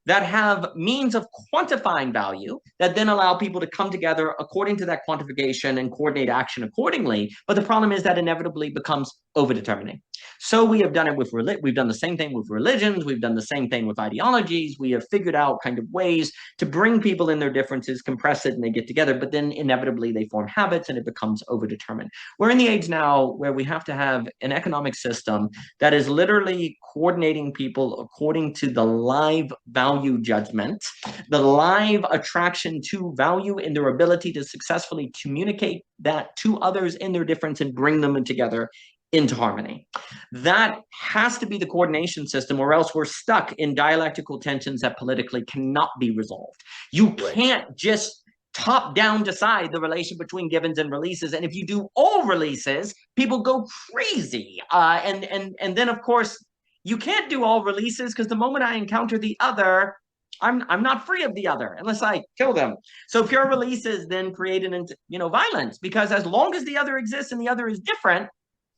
that have means of quantifying value that then allow people to come together according to that quantification and coordinate action accordingly. But the problem is that inevitably becomes overdetermining. So we have done it with we've done the same thing with religions. We've done the same thing with ideologies. We have figured out kind of ways to bring people in their differences, compress it, and they get together. But then inevitably they form habits and it becomes overdetermined. We're in the age now where we have to have an economic system that is literally coordinating people according to the live value judgment, the live attraction to value in their ability to successfully communicate that to others in their difference and bring them together into harmony. That has to be the coordination system, or else we're stuck in dialectical tensions that politically cannot be resolved. You can't just top-down decide the relation between givens and releases. And if you do all releases, people go crazy. And then, of course, you can't do all releases because the moment I encounter the other, I'm not free of the other unless I kill them. So pure releases then create violence, because as long as the other exists and the other is different,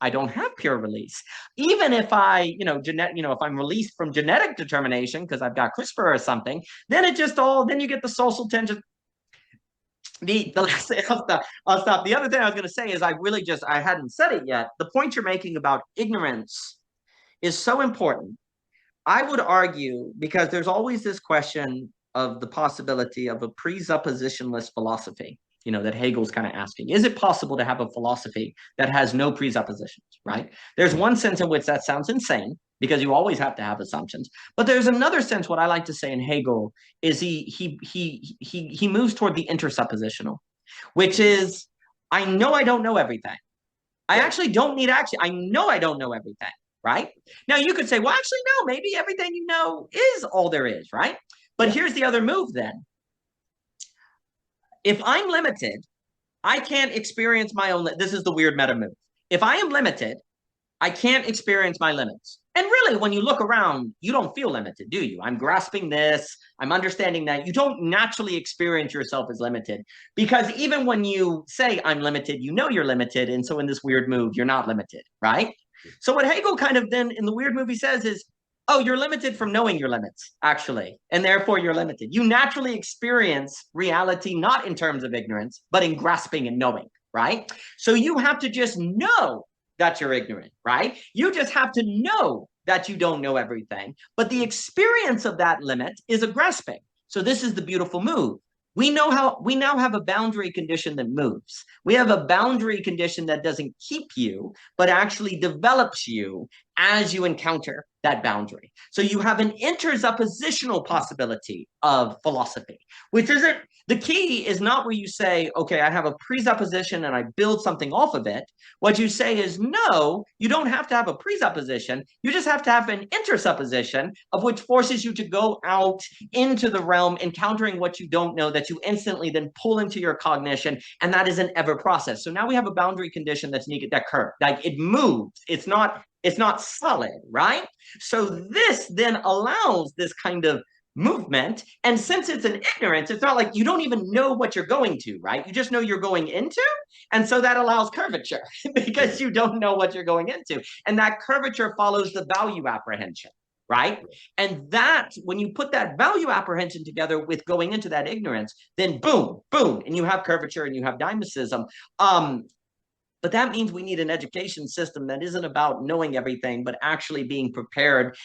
I don't have pure release. Even if I, if I'm released from genetic determination because I've got CRISPR or something, then then you get the social tension. I'll stop. The other thing I was going to say is I hadn't said it yet. The point you're making about ignorance is so important. I would argue, because there's always this question of the possibility of a presuppositionless philosophy, that Hegel's kind of asking. Is it possible to have a philosophy that has no presuppositions, right? There's one sense in which that sounds insane, because you always have to have assumptions. But there's another sense, what I like to say in Hegel, is he moves toward the intersuppositional, which is, I know I don't know everything. I actually don't need I know I don't know everything, right? Now you could say, well, actually, no, maybe everything you know is all there is, right? But here's the other move then. If I'm limited, I can't experience my own. This is the weird meta move. If I am limited, I can't experience my limits. And really, when you look around, you don't feel limited, do you? I'm grasping this. I'm understanding that. You don't naturally experience yourself as limited, because even when you say I'm limited, you know you're limited. And so in this weird move, you're not limited, right? So what Hegel kind of then in the weird move he says is, oh, you're limited from knowing your limits, actually, and therefore you're limited. You naturally experience reality not in terms of ignorance, but in grasping and knowing, right? So you have to just know that you're ignorant, right? You just have to know that you don't know everything, but the experience of that limit is a grasping. So this is the beautiful move. We now have a boundary condition that moves. We have a boundary condition that doesn't keep you, but actually develops you as you encounter that boundary. So you have an intersuppositional possibility of philosophy, which isn't, the key is not where you say, okay, I have a presupposition and I build something off of it. What you say is, no, you don't have to have a presupposition. You just have to have an intersupposition, of which forces you to go out into the realm, encountering what you don't know, that you instantly then pull into your cognition. And that is an ever process. So now we have a boundary condition that's needed, that curve, like it moves. It's not solid, right? So this then allows this kind of movement. And since it's an ignorance, it's not like you don't even know what you're going to, right? You just know you're going into. And so that allows curvature because you don't know what you're going into. And that curvature follows the value apprehension, right? And that, when you put that value apprehension together with going into that ignorance, then boom, boom, and you have curvature and you have dynamicism. But that means we need an education system that isn't about knowing everything, but actually being prepared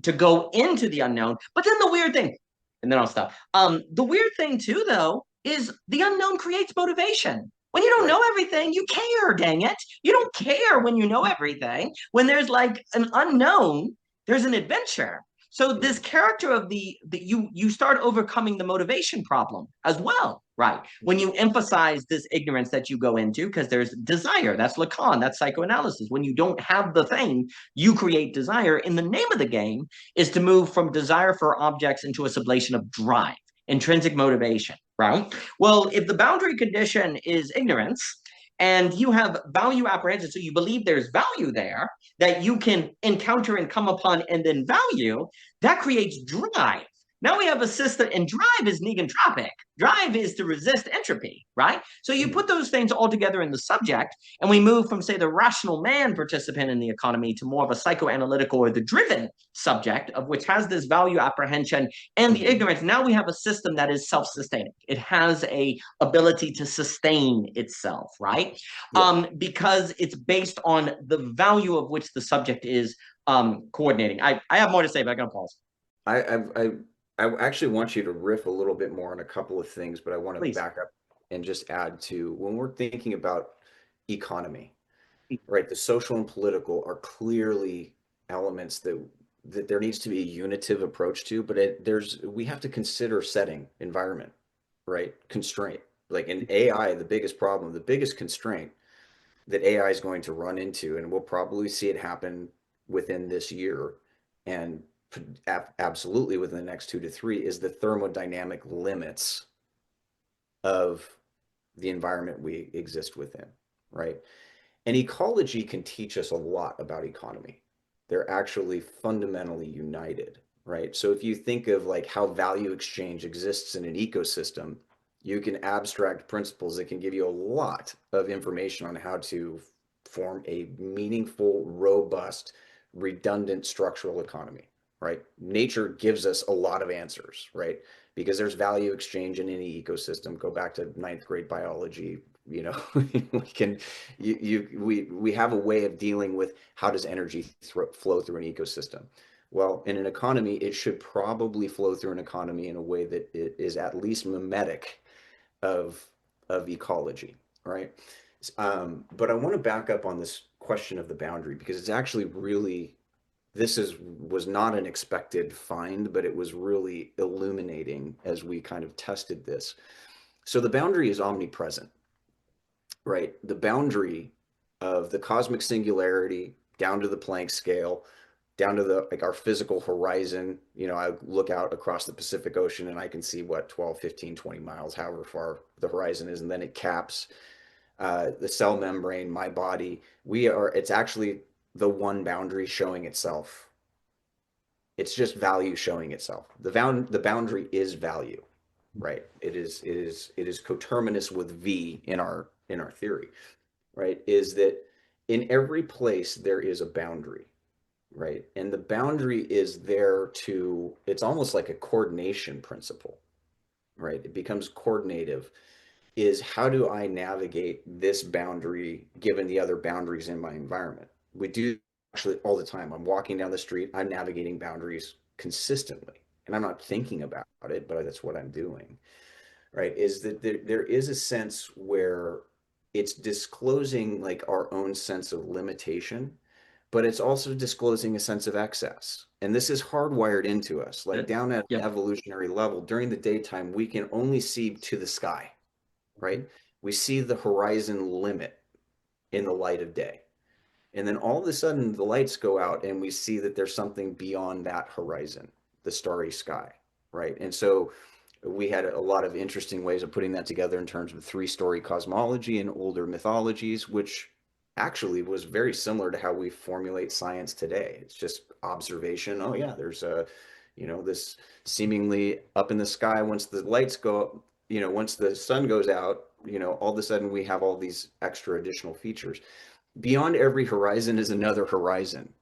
to go into the unknown. But then the weird thing, and then I'll stop. The weird thing too, though, is the unknown creates motivation. When you don't know everything, you care, dang it. You don't care when you know everything. When there's like an unknown, there's an adventure. So this character of you start overcoming the motivation problem as well, right? When you emphasize this ignorance that you go into, because there's desire, that's Lacan, that's psychoanalysis. When you don't have the thing, you create desire. In the name of the game is to move from desire for objects into a sublation of drive, intrinsic motivation, right? Well, if the boundary condition is ignorance, and you have value apprehension, so you believe there's value there that you can encounter and come upon and then value, that creates drive. Now we have a system, and drive is negentropic. Drive is to resist entropy, right? So you put those things all together in the subject, and we move from, say, the rational man participant in the economy to more of a psychoanalytical or the driven subject, of which has this value apprehension and the ignorance. Now we have a system that is self-sustaining. It has a ability to sustain itself, right? Because it's based on the value of which the subject is coordinating. I have more to say, but I'm going to pause. I actually want you to riff a little bit more on a couple of things, but I want to Please. back up and just add to when we're thinking about economy, right? The social and political are clearly elements that there needs to be a unitive approach to, but we have to consider setting, environment, right? Constraint. Like in AI, the biggest problem, the biggest constraint that AI is going to run into, and we'll probably see it happen within this year, and absolutely within the next 2 to 3, is the thermodynamic limits of the environment we exist within, right? And ecology can teach us a lot about economy. They're actually fundamentally united, right? So if you think of like how value exchange exists in an ecosystem, you can abstract principles that can give you a lot of information on how to form a meaningful, robust, redundant structural economy, right? Nature gives us a lot of answers, right? Because there's value exchange in any ecosystem. Go back to 9th grade biology. You know, we have a way of dealing with how does energy flow through an ecosystem. Well, in an economy, it should probably flow through an economy in a way that it is at least mimetic of ecology, right? But I want to back up on this question of the boundary, because it's actually really, was not an expected find, but it was really illuminating as we kind of tested this. So the boundary is omnipresent, right? The boundary of the cosmic singularity down to the Planck scale, down to the like our physical horizon. You know, I look out across the Pacific Ocean and I can see what 12, 15, 20 miles, however far the horizon is, and then it caps the cell membrane, my body. It's actually the one boundary showing itself. It's just value showing itself. The boundary is value, right? It is coterminous with V in our theory, right? Is that in every place there is a boundary, right? And the boundary is there it's almost like a coordination principle, right? It becomes coordinative. Is how do I navigate this boundary given the other boundaries in my environment? We do actually all the time. I'm walking down the street, I'm navigating boundaries consistently, and I'm not thinking about it, but that's what I'm doing, right? Is that there is a sense where it's disclosing like our own sense of limitation, but it's also disclosing a sense of excess. And this is hardwired into us, like down at an evolutionary level. During the daytime, we can only see to the sky, right? We see the horizon limit in the light of day. And then all of a sudden the lights go out and we see that there's something beyond that horizon, the starry sky, right? And so we had a lot of interesting ways of putting that together in terms of 3-story cosmology and older mythologies, which actually was very similar to how we formulate science today. It's just observation. Oh yeah, there's a, This seemingly up in the sky, once the lights go up, once the sun goes out, all of a sudden we have all these extra additional features. Beyond every horizon is another horizon.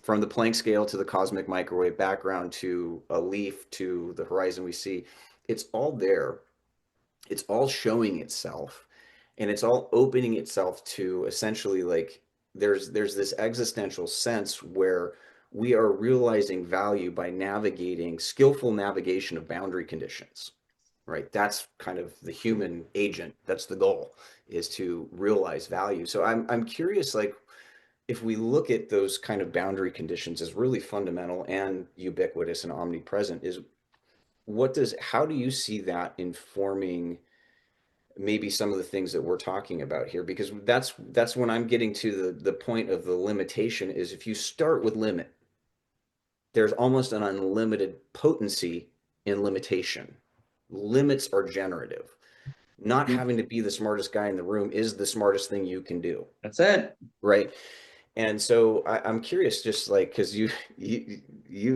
From the Planck scale to the cosmic microwave background to a leaf to the horizon we see, it's all there. It's all showing itself, and it's all opening itself to essentially like there's this existential sense where we are realizing value by navigating skillful navigation of boundary conditions, right? That's kind of the human agent. That's the goal, is to realize value. So I'm curious, like, if we look at those kind of boundary conditions as really fundamental and ubiquitous and omnipresent, is how do you see that informing maybe some of the things that we're talking about here? Because that's when I'm getting to the point of the limitation, is if you start with limit, there's almost an unlimited potency in limitation. Limits are generative. Not having to be the smartest guy in the room is the smartest thing you can do. That's it. Right. And so I'm curious, just like, because you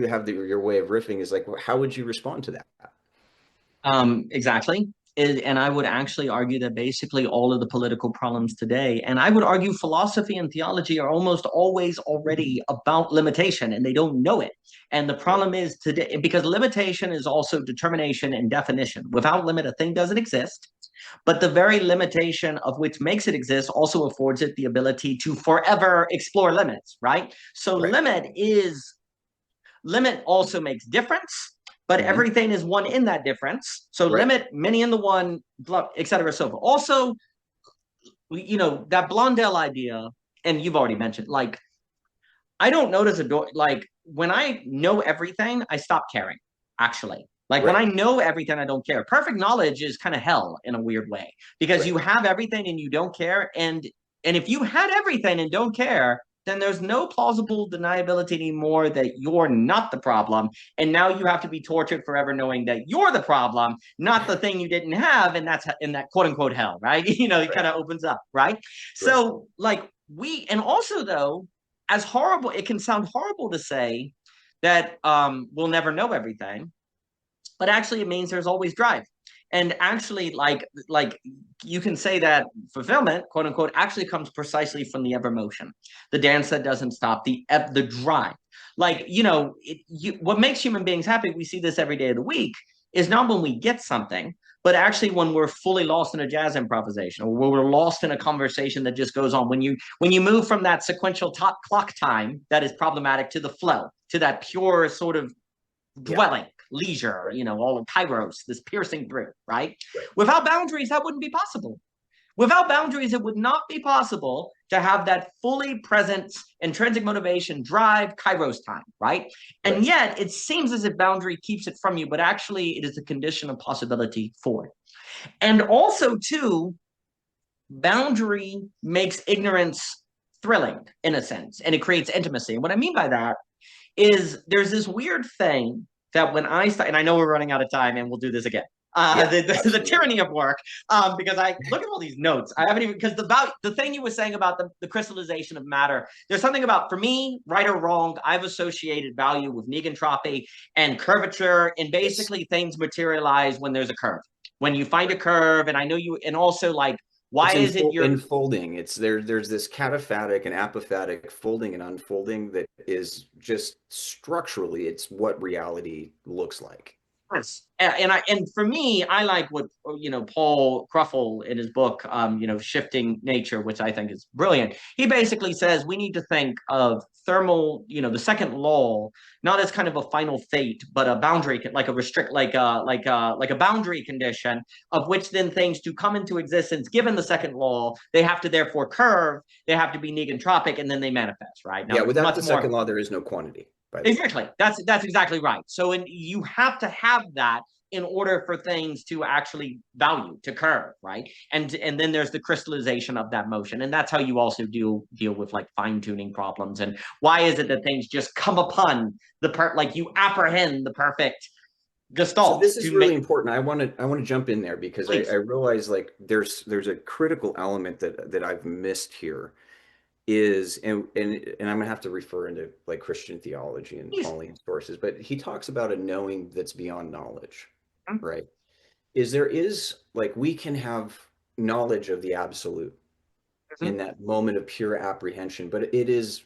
have your way of riffing, is like, how would you respond to that? Exactly. And I would actually argue that basically all of the political problems today, and I would argue philosophy and theology are almost always already about limitation, and they don't know it. And the problem is today, because limitation is also determination and definition. Without limit, a thing doesn't exist. But the very limitation of which makes it exist also affords it the ability to forever explore limits, right? So Right. limit also makes difference, but everything is one in that difference. So Right. limit, many in the one, et cetera, so forth. Also, that Blondel idea, and you've already mentioned, like, I don't notice a door, like, when I know everything, I stop caring, actually. Like, when Right. I know everything, I don't care. Perfect knowledge is kind of hell in a weird way, because Right. you have everything and you don't care. And if you had everything and don't care, then there's no plausible deniability anymore that you're not the problem. And now you have to be tortured forever knowing that you're the problem, not the thing you didn't have. And that's in that quote unquote hell, right? It kind of opens up, right? Right. So, like, and also, though, as horrible, it can sound horrible to say that we'll never know everything, but actually it means there's always drive. And actually, like you can say that fulfillment, quote unquote, actually comes precisely from the ever motion, the dance that doesn't stop, the drive. Like, what makes human beings happy, we see this every day of the week, is not when we get something, but actually when we're fully lost in a jazz improvisation, or when we're lost in a conversation that just goes on. When you move from that sequential clock time that is problematic to the flow, to that pure sort of dwelling, leisure, all of kairos, this piercing through, right? Right. Without boundaries, that wouldn't be possible. Without boundaries, it would not be possible to have that fully present intrinsic motivation, drive, kairos time, right? And yet it seems as if boundary keeps it from you, but actually it is a condition of possibility for it. And also, too, boundary makes ignorance thrilling in a sense, and it creates intimacy. And what I mean by that is there's this weird thing that when I start, and I know we're running out of time and we'll do this again. The tyranny of work, because I look at all these notes. I haven't even, because the thing you were saying about the crystallization of matter, there's something about, for me, right or wrong, I've associated value with negentropy and curvature, and basically things materialize when there's a curve. When you find a curve, and I know you, and also, like, why is it you're enfolding? There's this cataphatic and apophatic folding and unfolding that is just structurally, it's what reality looks like. Yes. And for me, I like what Paul Cruffle in his book, Shifting Nature, which I think is brilliant. He basically says we need to think of thermal, the second law, not as kind of a final fate, but a boundary, like a boundary condition of which then things to come into existence. Given the second law, they have to therefore curve, they have to be negentropic, and then they manifest. Right now, without the second law, there is no quantity. Exactly. That's exactly right. So you have to have that in order for things to actually value, to curve, right? And then there's the crystallization of that motion. And that's how you also deal with, like, fine-tuning problems. And why is it that things just come upon like you apprehend the perfect gestalt? So this is really important. I want to jump in there because I realize, like, there's a critical element that I've missed here. is, and I'm gonna have to refer into like Christian theology and Pauline sources, but he talks about a knowing that's beyond knowledge, right? Is there is like we can have knowledge of the absolute Mhm. in that moment of pure apprehension, but it is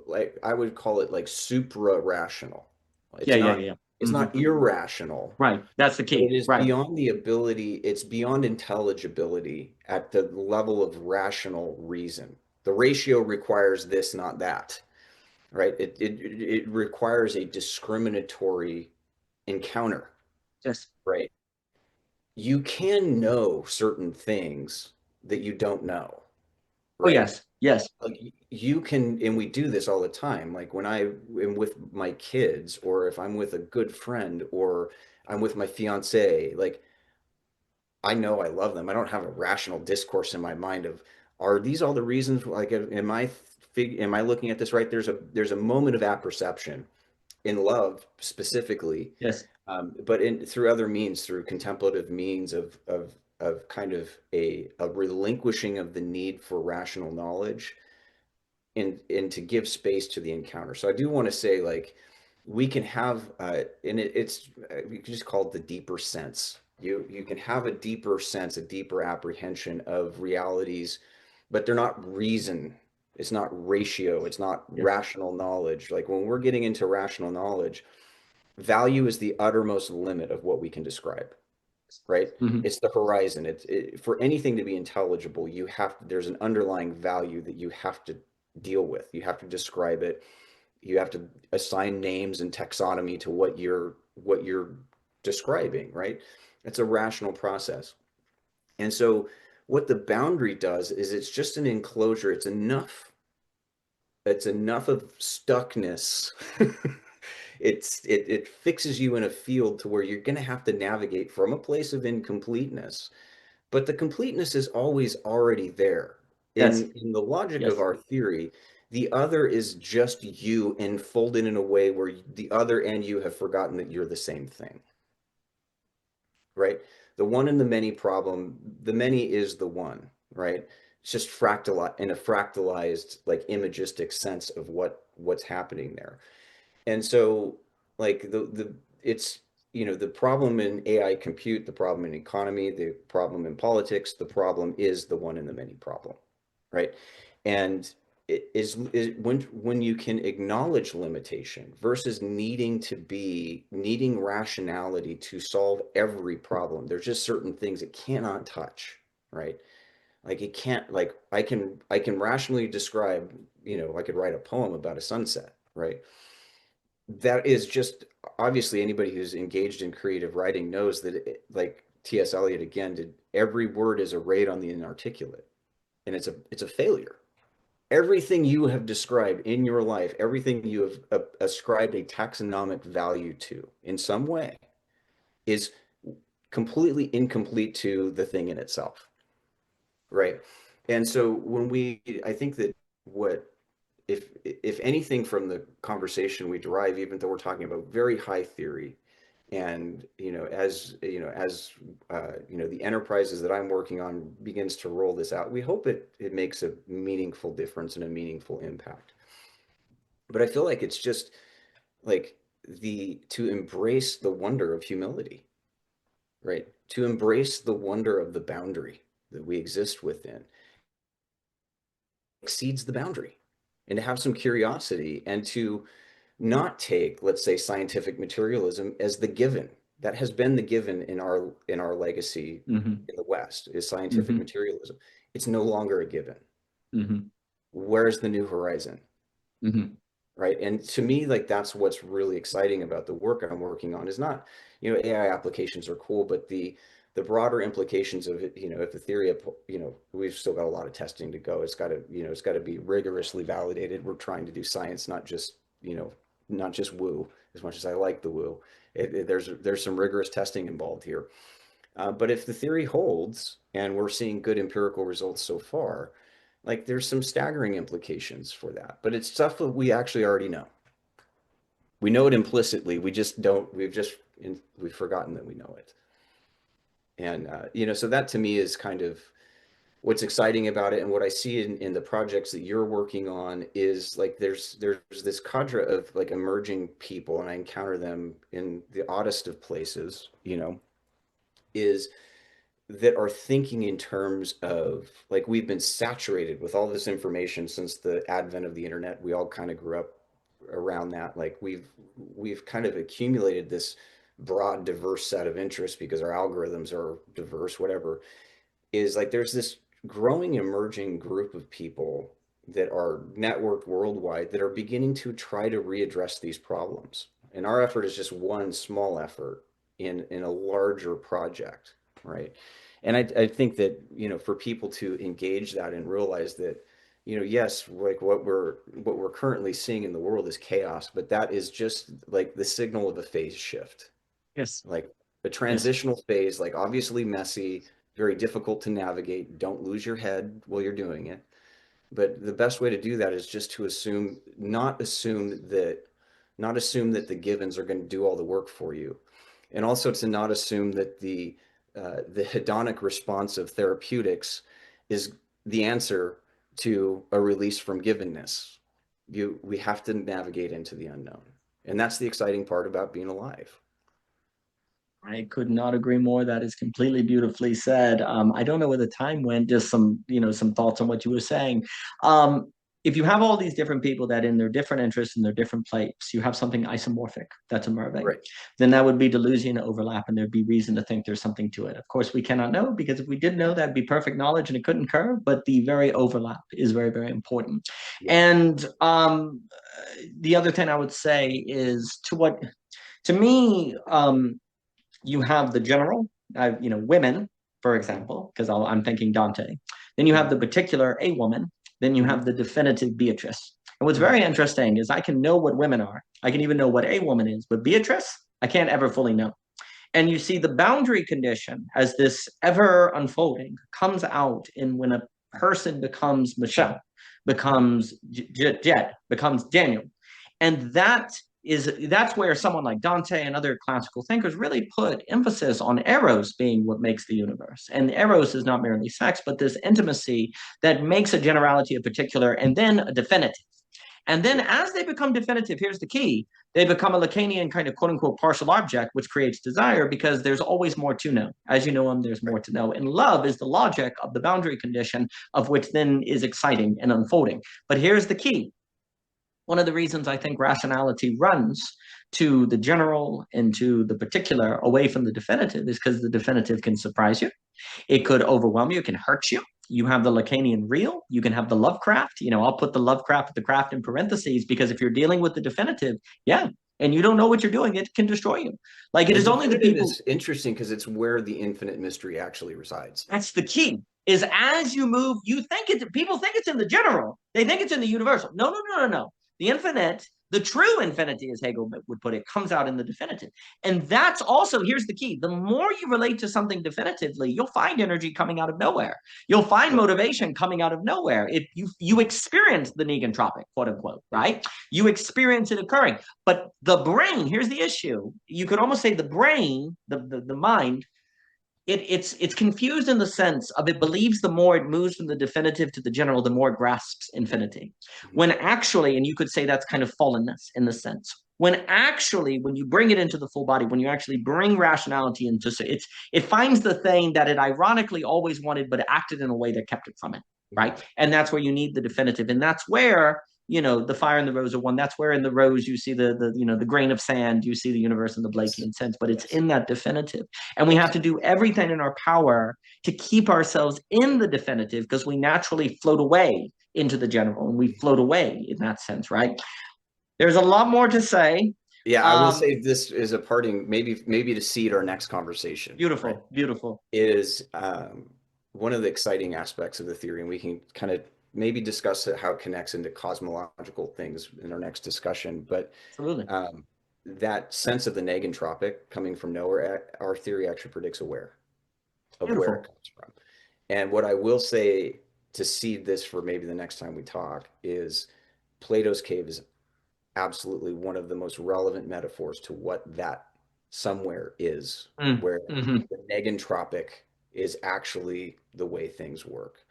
like I would call it like supra rational. Yeah, It's yeah, not yeah. it's Hmm. not irrational, Right. That's the but it key. is Right. beyond the ability, it's beyond intelligibility at the level of rational reason. The ratio requires this, not that, right? It requires a discriminatory encounter, Yes. right? You can know certain things that you don't know, Oh, right? yes. Yes. Like you can, and we do this all the time. Like when I am with my kids, or if I'm with a good friend, or I'm with my fiancée, like I know I love them. I don't have a rational discourse in my mind of, are these all the reasons? Like, am I looking at this right? There's a moment of apperception in love specifically, Yes. but in through other means, through contemplative means of kind of a relinquishing of the need for rational knowledge and to give space to the encounter. So I do want to say like we can have and it's you can just call it the deeper sense. You can have a deeper sense, a deeper apprehension of realities, but they're not reason. It's not ratio. It's not Yes. rational knowledge. Like when we're getting into rational knowledge, value is the uttermost limit of what we can describe, right? Hmm. It's the horizon. For anything to be intelligible, there's an underlying value that you have to deal with. You have to describe it. You have to assign names and taxonomy to what you're describing, right? It's a rational process. And so what the boundary does is it's just an enclosure. It's enough of stuckness. It fixes you in a field to where you're going to have to navigate from a place of incompleteness, but the completeness is always already there. Yes. In the logic of Yes. our theory, the other is just you enfolded in a way where the other and you have forgotten that you're the same thing, right? The one and the many problem, the many is the one, right? It's just fractal in a fractalized, like imagistic sense of what's happening there. And so like the it's the problem in AI compute, the problem in economy, the problem in politics, the problem is the one in the many problem, right? And it is when you can acknowledge limitation versus needing rationality to solve every problem. There's just certain things it cannot touch, right? Like it can't, like I can rationally describe, I could write a poem about a sunset, right? That is just obviously anybody who's engaged in creative writing knows that like T.S. Eliot again did, every word is a raid on the inarticulate, and it's a failure. Everything you have described in your life, everything you have ascribed a taxonomic value to in some way is completely incomplete to the thing in itself, right? And so I think that what if anything from the conversation we derive, even though we're talking about very high theory, and the enterprises that I'm working on begins to roll this out, we hope it makes a meaningful difference and a meaningful impact. But I feel like it's just like the to embrace the wonder of humility, right? To embrace the wonder of the boundary that we exist within exceeds the boundary, and to have some curiosity and to not take, let's say, scientific materialism as the given. That has been the given in our legacy Hmm. in the West, is scientific Hmm. materialism. It's no longer a given. Hmm. Where's the new horizon? Hmm. Right. And to me, like that's what's really exciting about the work I'm working on is not, AI applications are cool, but the broader implications of it, if the theory of, we've still got a lot of testing to go. It's got to be rigorously validated. We're trying to do science, not just woo, as much as I like the woo. There's some rigorous testing involved here. But if the theory holds and we're seeing good empirical results so far, like there's some staggering implications for that. But it's stuff that we actually already know. We know it implicitly. We just don't, we've forgotten that we know it. And, so that to me is kind of what's exciting about it and what I see in the projects that you're working on is like there's this cadre of like emerging people, and I encounter them in the oddest of places, you know, is that are thinking in terms of like we've been saturated with all this information since the advent of the internet. We all kind of grew up around that. Like we've kind of accumulated this broad, diverse set of interests because our algorithms are diverse, whatever. Is like there's this growing, emerging group of people that are networked worldwide that are beginning to try to readdress these problems. And our effort is just one small effort in a larger project, right? And I think that, you know, for people to engage that and realize that, you know, yes, like what we're currently seeing in the world is chaos, but that is just like the signal of a phase shift, Yes. like a Yes. transitional phase, like obviously messy, very difficult to navigate. Don't lose your head while you're doing it. But the best way to do that is just to not assume that the givens are going to do all the work for you, and also to not assume that the hedonic response of therapeutics is the answer to a release from givenness. We have to navigate into the unknown, and that's the exciting part about being alive. I could not agree more. That is completely beautifully said. I don't know where the time went. Just some thoughts on what you were saying. If you have all these different people that in their different interests and their different plates, you have something isomorphic that's emerging, Right. then that would be delusion overlap, and there'd be reason to think there's something to it. Of course, we cannot know because if we did know, that'd be perfect knowledge and it couldn't occur. But the very overlap is very, very important. Yeah. And the other thing I would say is to me, you have the general, women, for example, because I'm thinking Dante. Then you have the particular, a woman. Then you have Mhm. the definitive, Beatrice. And what's Mhm. very interesting is I can know what women are. I can even know what a woman is, but Beatrice, I can't ever fully know. And you see the boundary condition as this ever unfolding comes out in when a person becomes Michelle, becomes Jed, becomes Daniel. And that's where someone like Dante and other classical thinkers really put emphasis on eros being what makes the universe. And eros is not merely sex, but this intimacy that makes a generality a particular and then a definitive. And then Yeah. as they become definitive, here's the key, they become a Lacanian kind of quote unquote partial object, which creates desire because there's always more to know. As you know them, there's more Right. to know. And love is the logic of the boundary condition of which then is exciting and unfolding. But here's the key. One of the reasons I think rationality runs to the general and to the particular away from the definitive is because the definitive can surprise you. It Yeah. could overwhelm you. It can hurt you. You have the Lacanian real. You can have the Lovecraft. I'll put the Lovecraft with the craft in parentheses because if you're dealing with the definitive, yeah, and you don't know what you're doing, it can destroy you. Like it The is only the definitive people. is interesting because it's where the infinite mystery actually resides. That's the key. Is as you move, people think it's in the general. They think it's in the universal. No, no, no, no, no. The infinite, the true infinity, as Hegel would put it, comes out in the definitive. And that's also, here's the key. The more you relate to something definitively, you'll find energy coming out of nowhere. You'll find Right. motivation coming out of nowhere. If you experience the negentropic, quote unquote, Yeah. right? You experience it occurring. But the brain, here's the issue. You could almost say the brain, the mind, it's confused in the sense of it believes the more it moves from the definitive to the general, the more it grasps infinity. Mhm. When actually, and you could say that's kind of fallenness in the sense. When actually, when you bring it into the full body, when you actually bring rationality into it finds the thing that it ironically always wanted, but it acted in a way that kept it from it, Mhm. right? And that's where you need the definitive, and that's where the fire and the rose are one. That's where in the rose you see the grain of sand, you see the universe in the Yes. Blakean sense, but it's Yes. in that definitive. And we have Yes. to do everything in our power to keep ourselves in the definitive because we naturally float away into the general and we float away in that sense, right? There's a lot more to say. Yeah, I will Um, say this is a parting, maybe to seed our next conversation, right? Beautiful, beautiful. Is one of the exciting aspects of the theory, and we can kind of maybe discuss it, how it connects into cosmological things in our next discussion. But Absolutely. um, that sense of the negentropic coming from nowhere, our theory actually predicts of where it Beautiful. comes from. And what I will say to seed this for maybe the next time we talk is Plato's cave is absolutely one of the most relevant metaphors to what that somewhere is, Mm, where hmm. the negentropic is actually the way things work.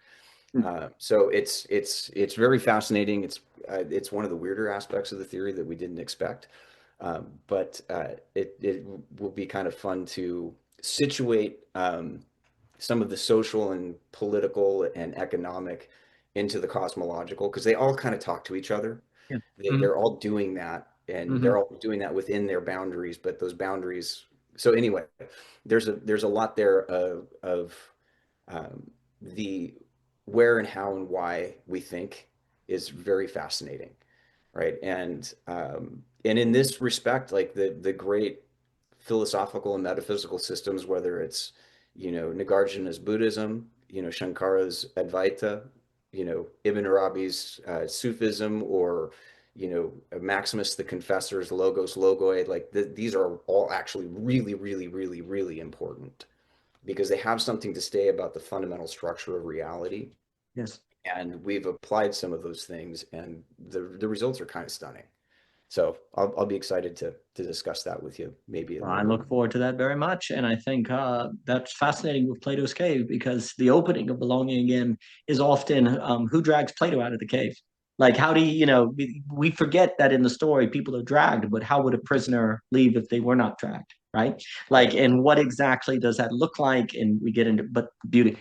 So it's very fascinating. It's one of the weirder aspects of the theory that we didn't expect, but it will be kind of fun to situate some of the social and political and economic into the cosmological, because they all kind of talk to each other. Yeah. They're all doing that, and Hmm. they're all doing that within their boundaries, but those boundaries. So anyway, there's a lot there of the where and how and why we think is very fascinating, right? And in this respect, like the great philosophical and metaphysical systems, whether it's Nagarjuna's Buddhism, Shankara's Advaita, Ibn Arabi's Sufism, or Maximus the Confessor's Logos Logoi, like these are all actually really, really, really, really important because they have something to say about the fundamental structure of reality. Yes. And we've applied some of those things, and the results are kind of stunning. So I'll be excited to discuss that with you maybe Well, I later. look forward to that very much. And I think that's fascinating with Plato's cave because the opening of belonging again is often who drags Plato out of the cave? Like, how do we forget that in the story people are dragged, but how would a prisoner leave if they were not dragged? Right. Like, Right. and what exactly does that look like? And we get into, but beauty.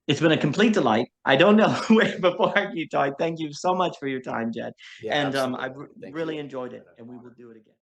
It's been a complete delight. I don't know where before you talk. Thank you so much for your time, Jed. Yeah, And absolutely. I've Thank really you. enjoyed It's it, been an and we will honor. do it again.